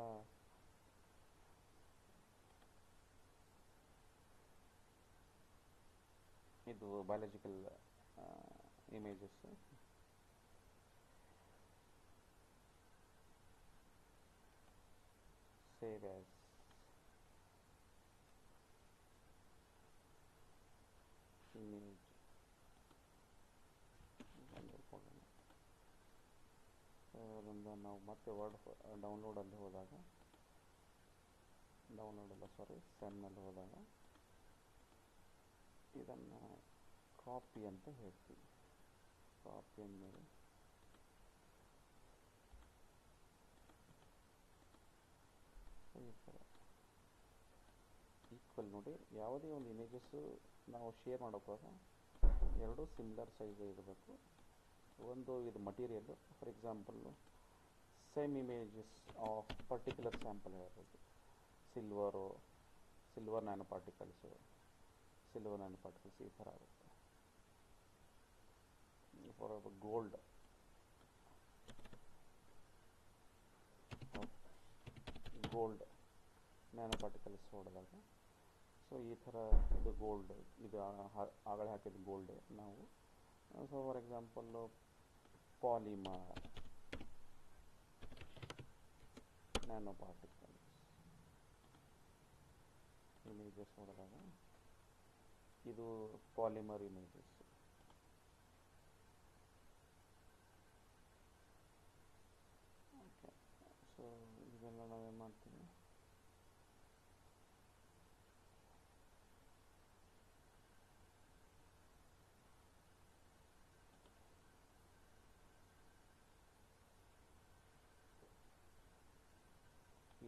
ಇದು biological images. Save as image ಕೊಡೋಣ. ಅದರಿಂದ ನಾವು ಮತ್ತೆ ವರ್ಡ್ ಡೌನ್ಲೋಡಲ್ಲಿ ಹೋದಾಗ, ಸೆಮ್ನಲ್ಲಿ ಹೋದಾಗ ಇದನ್ನು ಕಾಪಿ ಅಂತ ಹೇಳ್ತೀವಿ. ಕಾಪಿ ಅಂದಮೇಲೆ ಈ ಥರ ಈಕ್ವಲ್ ನೋಡಿ, ಯಾವುದೇ ಒಂದು ಇಮೇಜಸ್ಸು ನಾವು ಶೇರ್ ಮಾಡೋಕ್ಕಾಗ ಎರಡು ಸಿಮಿಲರ್ ಸೈಜ್ ಇರಬೇಕು. ಒಂದು ಇದು material, for example same images of particular sample ಹೇಳ್ಬೋದು. ಸಿಲ್ವರ್ ನ್ಯಾನೋ ಪಾರ್ಟಿಕಲ್ಸ್ ಈ ಥರ ಆಗುತ್ತೆ. ಫಾರ್ ಗೋಲ್ಡ್ ನ್ಯಾನೋ ಪಾರ್ಟಿಕಲ್ಸ್ ಹೊಡೆದಾಗ ಸೊ ಈ ಥರ ಇದು ಗೋಲ್ಡ್, ಇದು ಆಗಲೇ ಹಾಕಿದ ಗೋಲ್ಡ್ ನಾವು. So for example polymer nano particles images ಹೊಡೆದಾಗ ಇದು ಪಾಲಿಮರ್ ಇಮೇಜಸ್. ಓಕೆ, ಸೊ ಇದೆಲ್ಲ ನಾವೇನು ಮಾಡ್ತೀವಿ,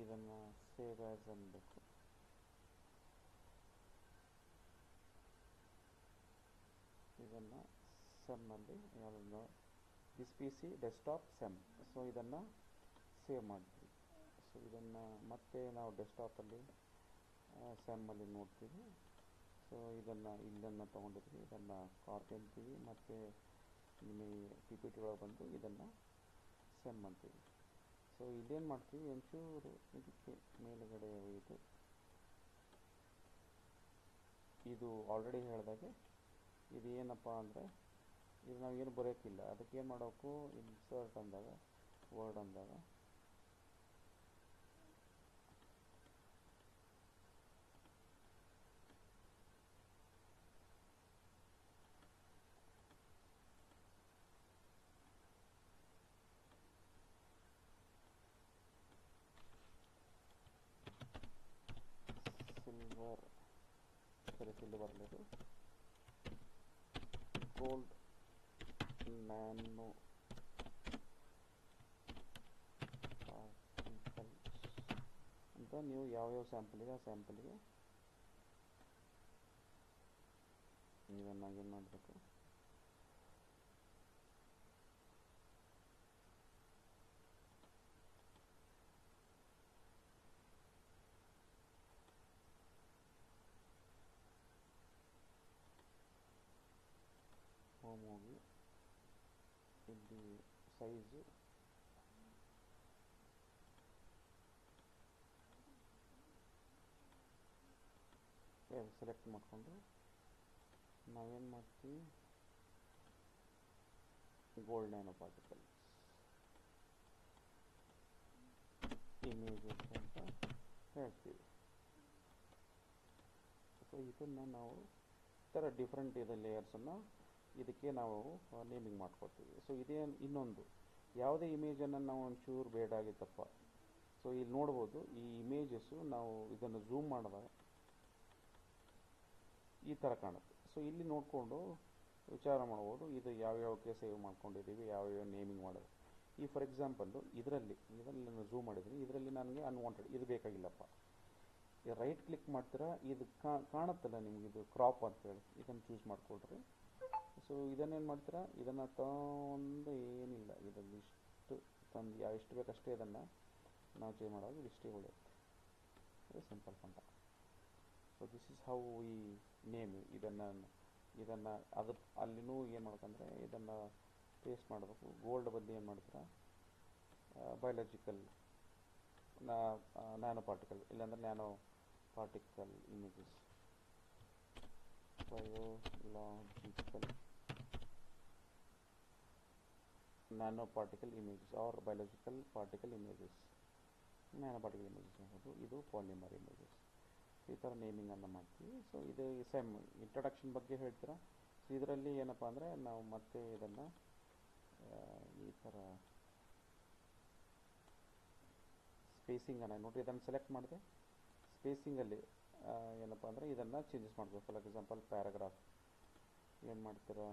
ಇದನ್ನು ಸೇವ್ ಆ್ಯಸ್ ಅನ್ಬೇಕು. ಇದನ್ನು ಸೆಮ್ಮಲ್ಲಿ ಯಾವುದನ್ನು this P C desktop sem. So ಇದನ್ನು ಸೇವ್ ಮಾಡ್ತೀವಿ. ಸೊ ಇದನ್ನು ಮತ್ತೆ ನಾವು ಡೆಸ್ಕ್ಟಾಪಲ್ಲಿ ಸೆಮ್ಮಲ್ಲಿ ನೋಡ್ತೀವಿ. ಸೊ ಇದನ್ನು ತೊಗೊಂಡಿದ್ವಿ, ಇದನ್ನು ಕಾಪಿ ಅಂತೀವಿ, ಮತ್ತು ಇಲ್ಲಿ ಪಿ ಪಿ ಟಿ ಒಳಗೆ ಬಂದು ಇದನ್ನು ಸೆಮ್ ಅಂತೀವಿ. ಸೊ ಇಲ್ಲೇನು ಮಾಡ್ತೀವಿ, ಒಂಚೂರು ಇದಕ್ಕೆ ಮೇಲುಗಡೆ ಇದು ಆಲ್ರೆಡಿ ಹೇಳಿದಾಗೆ ಇದು ಏನಪ್ಪ ಅಂದರೆ ಇದು ನಾವು ಏನು ಬರೆಯೋಕ್ಕಿಲ್ಲ. ಅದಕ್ಕೆ ಏನು ಮಾಡಬೇಕು, ಇನ್ಸರ್ಟ್ ಅಂದಾಗ ವರ್ಡ್ ಅಂದಾಗ ಸಿಲ್ವರ್ ಬರಲಿದ್ದು ಗೋಲ್ಡ್ ನ್ಯಾನೋ ಪಾರ್ಟಿಕಲ್ಸ್ ಅಂತ ನೀವು ಯಾವ್ಯಾವ ಸ್ಯಾಂಪಲ್ ಇದೆ ಆ ಸ್ಯಾಂಪಲ್ಗೆ ಇದನ್ನು ಏನು ಮಾಡಬೇಕು, ಇಲ್ಲಿ ಸೈಜು ಸೆಲೆಕ್ಟ್ ಮಾಡಿಕೊಂಡು ನಾವೇನು ಮಾಡ್ತೀವಿ, ಗೋಲ್ಡ್ ನ್ಯಾನೋ ಪಾರ್ಟಿಕಲ್ಸ್ ಇಮೇಜಸ್ ಅಂತ ಹೇಳ್ತೀವಿ. ಸೊ ಇದನ್ನು ನಾವು ಈ ಥರ ಡಿಫ್ರೆಂಟ್ ಇದೆ ಲೇಯರ್ಸನ್ನು ಇದಕ್ಕೆ ನಾವು ನೇಮಿಂಗ್ ಮಾಡ್ಕೊಳ್ತೀವಿ. ಸೊ ಇದೇ ಇನ್ನೊಂದು ಯಾವುದೇ ಇಮೇಜನ್ನು ನಾವು ಒಂಚೂರು ಬೇಡ ಆಗಿತ್ತಪ್ಪ, ಸೊ ಇಲ್ಲಿ ನೋಡ್ಬೋದು ಈ ಇಮೇಜಸ್ಸು ನಾವು ಇದನ್ನು ಝೂಮ್ ಮಾಡಿದಾಗ ಈ ಥರ ಕಾಣುತ್ತೆ. ಸೊ ಇಲ್ಲಿ ನೋಡಿಕೊಂಡು ವಿಚಾರ ಮಾಡ್ಬೋದು ಇದು ಯಾವ್ಯಾವಕ್ಕೆ ಸೇವ್ ಮಾಡ್ಕೊಂಡಿದ್ದೀವಿ, ಯಾವ್ಯಾವ ನೇಮಿಂಗ್ ಮಾಡೋದು. ಈ ಫಾರ್ ಎಕ್ಸಾಂಪಲ್ಲು ಇದರಲ್ಲಿ ನಾನು ಝೂಮ್ ಮಾಡಿದ್ದೀನಿ, ಇದರಲ್ಲಿ ನನಗೆ ಅನ್ವಾಂಟೆಡ್ ಇದು ಬೇಕಾಗಿಲ್ಲಪ್ಪ, ರೈಟ್ ಕ್ಲಿಕ್ ಮಾಡ್ತೀರಾ, ಇದು ಕಾಣುತ್ತಲ್ಲ ನಿಮ್ಗೆ ಇದು ಕ್ರಾಪ್ ಅಂತೇಳಿ, ಇದನ್ನು ಚೂಸ್ ಮಾಡಿಕೊಡ್ರಿ. ಸೊ ಇದನ್ನೇನು ಮಾಡ್ತೀರಾ, ಇದನ್ನು ತಂದು ಏನಿಲ್ಲ ಇದರಲ್ಲಿ ಇಷ್ಟು ತಂದು ಎಷ್ಟು ಬೇಕಷ್ಟೇ ಇದನ್ನು ನಾವು ಚೇಂಜ್ ಮಾಡುವಾಗ ಇದು ಇಷ್ಟೇ ಉಳಿಯುತ್ತೆ. ಇದು simple fund. So this is how V name ಇದನ್ನು ಅದು ಅಲ್ಲಿನೂ ಏನು ಮಾಡ್ಬೇಕಂದ್ರೆ ಇದನ್ನು ಪೇಸ್ಟ್ ಮಾಡಬೇಕು. ಗೋಲ್ಡ್ ಬದಲು ಏನು ಮಾಡ್ತೀರಾ, ಬಯೋಲಾಜಿಕಲ್ ನ್ಯಾನೋ ಪಾರ್ಟಿಕಲ್, ಇಲ್ಲಾಂದರೆ nano particle images, biological nano particle images or biological particle images, nano particle images ಅನ್ನೋದು ಇದು ಪಾಲಿಮರ್ ಇಮೇಜಸ್. ಈ ಥರ ನೇಮಿಂಗನ್ನು ಮಾಡ್ತೀವಿ. ಸೊ ಇದು ಸೇಮ್ ಇಂಟ್ರಡಕ್ಷನ್ ಬಗ್ಗೆ ಹೇಳ್ತೀರಾ. ಸೊ ಇದರಲ್ಲಿ ಏನಪ್ಪ ಅಂದರೆ ನಾವು ಮತ್ತೆ ಇದನ್ನು ಈ ಥರ ಸ್ಪೇಸಿಂಗನ್ನು ನೋಡಿರಿ, ಇದನ್ನು ಸೆಲೆಕ್ಟ್ ಮಾಡಿದೆ. ಸ್ಪೇಸಿಂಗಲ್ಲಿ ಏನಪ್ಪ ಅಂದರೆ ಇದನ್ನು ಚೇಂಜಸ್ ಮಾಡಬೇಕು. ಫಾರ್ ಎಕ್ಸಾಂಪಲ್ ಪ್ಯಾರಾಗ್ರಾಫ್ ಏನು ಮಾಡ್ತೀರಾ,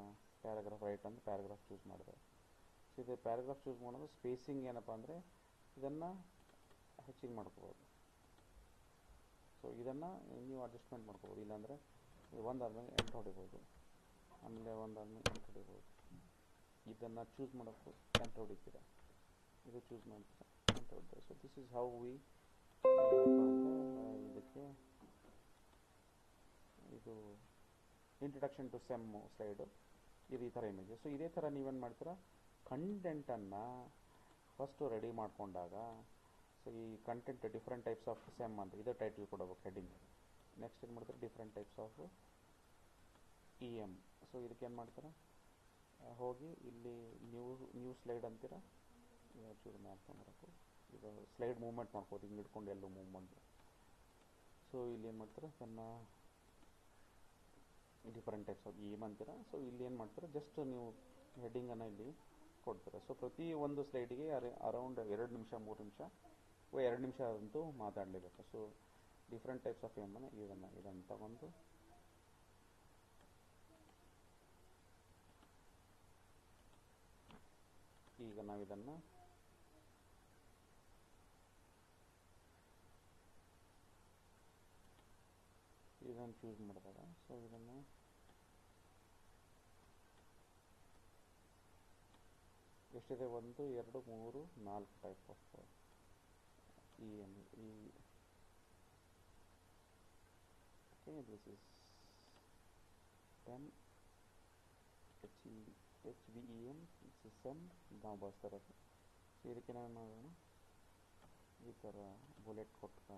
ಪ್ಯಾರಾಗ್ರಾಫ್ ರೈಟ್ ಅಂತ ಪ್ಯಾರಾಗ್ರಾಫ್ ಚೂಸ್ ಮಾಡಿದೆ. ಸೊ ಇದು ಪ್ಯಾರಾಗ್ರಾಫ್ ಚೂಸ್ ಮಾಡೋದು ಸ್ಪೇಸಿಂಗ್ ಏನಪ್ಪ ಅಂದರೆ ಇದನ್ನು ಹೆಚ್ಚಿಗೆ ಮಾಡ್ಕೋಬೋದು. ಸೊ ಇದನ್ನು ನೀವು ಅಡ್ಜಸ್ಟ್ಮೆಂಟ್ ಮಾಡ್ಕೋಬೋದು, ಇಲ್ಲಾಂದರೆ ಒಂದಾದ್ಮೇಲೆ ಎಂಟು ಹೊಡಿಬೋದು, ಆಮೇಲೆ ಒಂದಾದ್ಮೇಲೆ ಎಂಟು ಹೊಡಿಬೋದು. ಇದನ್ನು ಚೂಸ್ ಮಾಡೋಕ್ಕೂ ಎಂಟು ಹೊಡಿತೀರ, ಇದು ಚೂಸ್ ಮಾಡ್ತೀರ ಎಂಟು ಹೊಡಿತೀರ. So this is how we ಇದಕ್ಕೆ ಇದು ಇಂಟ್ರಡಕ್ಷನ್ ಟು ಸೆಮ್ ಸ್ಲೈಡು ಇದು ಈ ಥರ ಇಮೇಜ್. ಸೊ ಇದೇ ಥರ ನೀವೇನು ಮಾಡ್ತೀರಾ, ಕಂಟೆಂಟನ್ನು ಫಸ್ಟು ರೆಡಿ ಮಾಡಿಕೊಂಡಾಗ, ಸೊ ಈ content different types of sem ಅಂತ ಇದು ಟೈಟಲ್ ಕೊಡಬೇಕು, ಹೆಡ್ಡಿಂಗ್. ನೆಕ್ಸ್ಟ್ ಏನು ಮಾಡ್ತಾರೆ, different types of E M. So ಇದಕ್ಕೆ ಏನು ಮಾಡ್ತಾರೆ, ಹೋಗಿ ಇಲ್ಲಿ ನ್ಯೂ ಸ್ಲೈಡ್ ಅಂತೀರ, ಚೂರು ಮಾಡ್ಕೊಂಡ್ಬರಬೇಕು. ಇದು ಸ್ಲೈಡ್ ಮೂವ್ಮೆಂಟ್ ಮಾಡ್ಬೋದು, ಹಿಂಗೆ ಹಿಡ್ಕೊಂಡು ಎಲ್ಲೂ ಮೂವ್ಮೆಂಟ್. ಸೊ ಇಲ್ಲಿ ಏನು ಮಾಡ್ತಾರೆ, ಅದನ್ನು different types of E M ಅಂತೀರ. ಸೊ ಇಲ್ಲಿ ಏನು ಮಾಡ್ತಾರೆ, ಜಸ್ಟ್ ನೀವು ಹೆಡ್ಡಿಂಗನ್ನು ಇಲ್ಲಿ ಕೊಡ್ತೀರ. ಸೊ ಪ್ರತಿ ಒಂದು ಸ್ಲೈಡಿಗೆ ಅರೌಂಡ್ 2 ನಿಮಿಷ 3 ನಿಮಿಷ 2 ನಿಮಿಷ ಅಂತೂ ಮಾತಾಡಲೇಬೇಕು. ಸೊ ಡಿಫ್ರೆಂಟ್ ಟೈಪ್ಸ್ ಆಫ್ ಎಮ್ಮನ್ನು ಇದನ್ನು ತಗೊಂಡು ಈಗ ನಾವು ಇದನ್ನು ಚೂಸ್ ಮಾಡಿದಾಗ, ಸೊ ಇದನ್ನು ಎಷ್ಟಿದೆ, 1 2 3 4 ಟೈಪ್ ಆಫ್ ಈ okay. This is 10 HVEM system ನಾವು ಬಳಸ್ತಾ ಇರೋದು. ಸೊ ಇದಕ್ಕೆ ನಾವು ಮಾಡೋಣ, ಈ ಥರ ಬುಲೆಟ್ ಕೊಟ್ಟ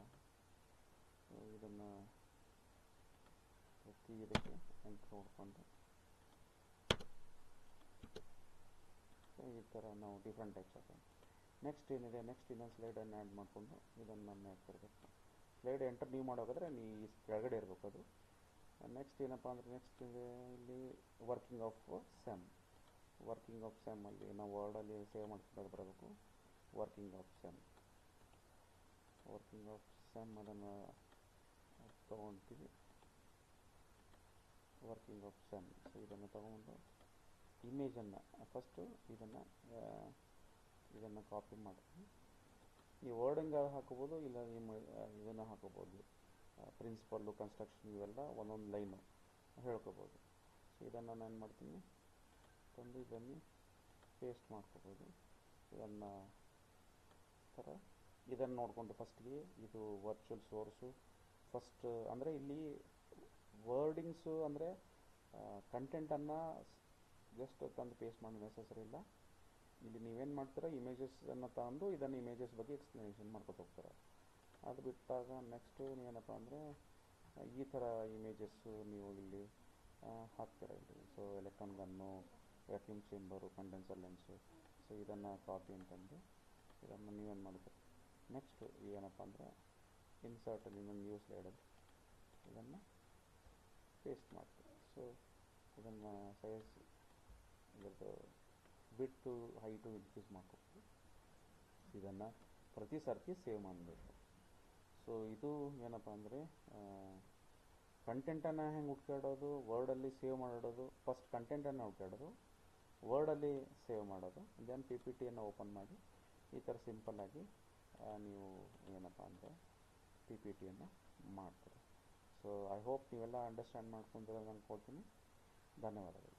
ಇದನ್ನು ಪ್ರತಿ ಇದಕ್ಕೆ ಎಂಟ್ರ್ ಹೊಡ್ಕೊಂಡು ಈ ಥರ ನಾವು ಡಿಫ್ರೆಂಟ್ ಟೈಪ್ಸ್ ಆಫ್. ನೆಕ್ಸ್ಟ್ ಏನಿದೆ, ನೆಕ್ಸ್ಟ್ ಇನ್ನೊಂದು ಸ್ಲೈಡನ್ನು ಆ್ಯಡ್ ಮಾಡಿಕೊಂಡು ಇದನ್ನು ನಾನು ಹಾಕಿರ್ಬೇಕು. ಸ್ಲೈಡ್ ಎಂಟರ್ ನೀವು ಮಾಡೋದಾದರೆ ನೀವು ಕೆಳಗಡೆ ಇರಬೇಕು ಅದು. ನೆಕ್ಸ್ಟ್ ಏನಪ್ಪ ಅಂದರೆ, ನೆಕ್ಸ್ಟ್ ಇಲ್ಲಿ ವರ್ಕಿಂಗ್ ಆಫ್ ಸೆಮ್ ಅಲ್ಲಿ ನಾವು ವರ್ಡಲ್ಲಿ ಸೇವ್ ಮಾಡ್ಕೊಂಡು ಬರಬೇಕು. ವರ್ಕಿಂಗ್ ಆಫ್ ಸೆಮ್ ಅದನ್ನು ತೊಗೊಳ್ತೀವಿ. Working of sem. ಸೊ ಇದನ್ನು ತೊಗೊಂಡು ಇಮೇಜನ್ನು ಫಸ್ಟು ಇದನ್ನು ಕಾಪಿ ಮಾಡ್ತೀವಿ. ಈ ವರ್ಡಿಂಗ್ ಹಾಕೋಬೋದು, ಇಲ್ಲ ಇದನ್ನು ಹಾಕೋಬೋದು, ಪ್ರಿನ್ಸಿಪಲ್ಲು, ಕನ್ಸ್ಟ್ರಕ್ಷನ್ ಇವೆಲ್ಲ ಒಂದೊಂದು ಲೈನು ಹೇಳ್ಕೋಬೋದು. ಸೊ ಇದನ್ನು ನಾನು ಏನು ಮಾಡ್ತೀನಿ, ತಂದು ಇದನ್ನು ಪೇಸ್ಟ್ ಮಾಡ್ಕೋಬೋದು. ಇದನ್ನು ನೋಡಿಕೊಂಡು ಫಸ್ಟ್ಗೆ ಇದು ವರ್ಚುವಲ್ ಸೋರ್ಸು ಫಸ್ಟ್ ಅಂದರೆ ಇಲ್ಲಿ ವರ್ಡಿಂಗ್ಸು ಅಂದರೆ ಕಂಟೆಂಟನ್ನು ಜಸ್ಟ್ ತಂದು ಪೇಸ್ಟ್ ಮಾಡೋ ನೆಸೆಸರಿ ಇಲ್ಲ. ಇಲ್ಲಿ ನೀವೇನು ಮಾಡ್ತೀರಾ, ಇಮೇಜಸ್ಸನ್ನು ತಗೊಂಡು ಇದನ್ನು ಇಮೇಜಸ್ ಬಗ್ಗೆ ಎಕ್ಸ್ಪ್ಲನೇಷನ್ ಮಾಡ್ಕೊತ ಹೋಗ್ತಾರೆ. ಅದು ಬಿಟ್ಟಾಗ ನೆಕ್ಸ್ಟು ನೀವೇನಪ್ಪ ಅಂದರೆ ಈ ಥರ ಇಮೇಜಸ್ಸು ನೀವು ಇಲ್ಲಿ ಹಾಕ್ತೀರ ಇಲ್ಲಿ. So electron gun, vacuum chamber, condenser lens. So ಇದನ್ನು ಕಾಪಿ ಅಂತಂದು ಇದನ್ನು ನೀವೇನು ಮಾಡ್ತೀರಿ, ನೆಕ್ಸ್ಟ್ ಏನಪ್ಪ ಅಂದರೆ ಇನ್ಸರ್ಟಲ್ಲಿ ಇನ್ನೊಂದು ನ್ಯೂ ಸ್ಲೈಡಲ್ಲಿ ಇದನ್ನು ಪೇಸ್ಟ್ ಮಾಡ್ತೀವಿ. ಸೊ ಇದನ್ನು ಸೈಜ್ ಇದರದ್ದು ಬಿಟ್ಟು ಹೈಟು ಇನ್ಕ್ರೀಸ್ ಮಾಡ್ಕೊತೀವಿ. ಇದನ್ನು ಪ್ರತಿ ಸರ್ತಿ ಸೇವ್ ಮಾಡಬೇಕು. ಸೊ ಇದು ಏನಪ್ಪ ಅಂದರೆ ಕಂಟೆಂಟನ್ನು ಹೆಂಗೆ ಹುಡ್ಕಾಡೋದು, ವರ್ಡಲ್ಲಿ ಸೇವ್ ಮಾಡಿಡೋದು. ಫಸ್ಟ್ ಕಂಟೆಂಟನ್ನು ಹುಡ್ಕಾಡೋದು, ವರ್ಡಲ್ಲಿ ಸೇವ್ ಮಾಡೋದು, ದೆನ್ ಪಿ ಪಿ ಟಿಯನ್ನು ಓಪನ್ ಮಾಡಿ ಈ ಥರ ಸಿಂಪಲ್ಲಾಗಿ ನೀವು ಏನಪ್ಪ ಅಂದರೆ ಪಿ ಪಿ ಟಿಯನ್ನು ಮಾಡ್ತೀರಿ. ಸೊ ಐ ಹೋಪ್ ನೀವೆಲ್ಲ ಅಂಡರ್ಸ್ಟ್ಯಾಂಡ್ ಮಾಡ್ಕೊಂತೀರ ಅಂದ್ಕೊಳ್ತೀನಿ. ಧನ್ಯವಾದಗಳು.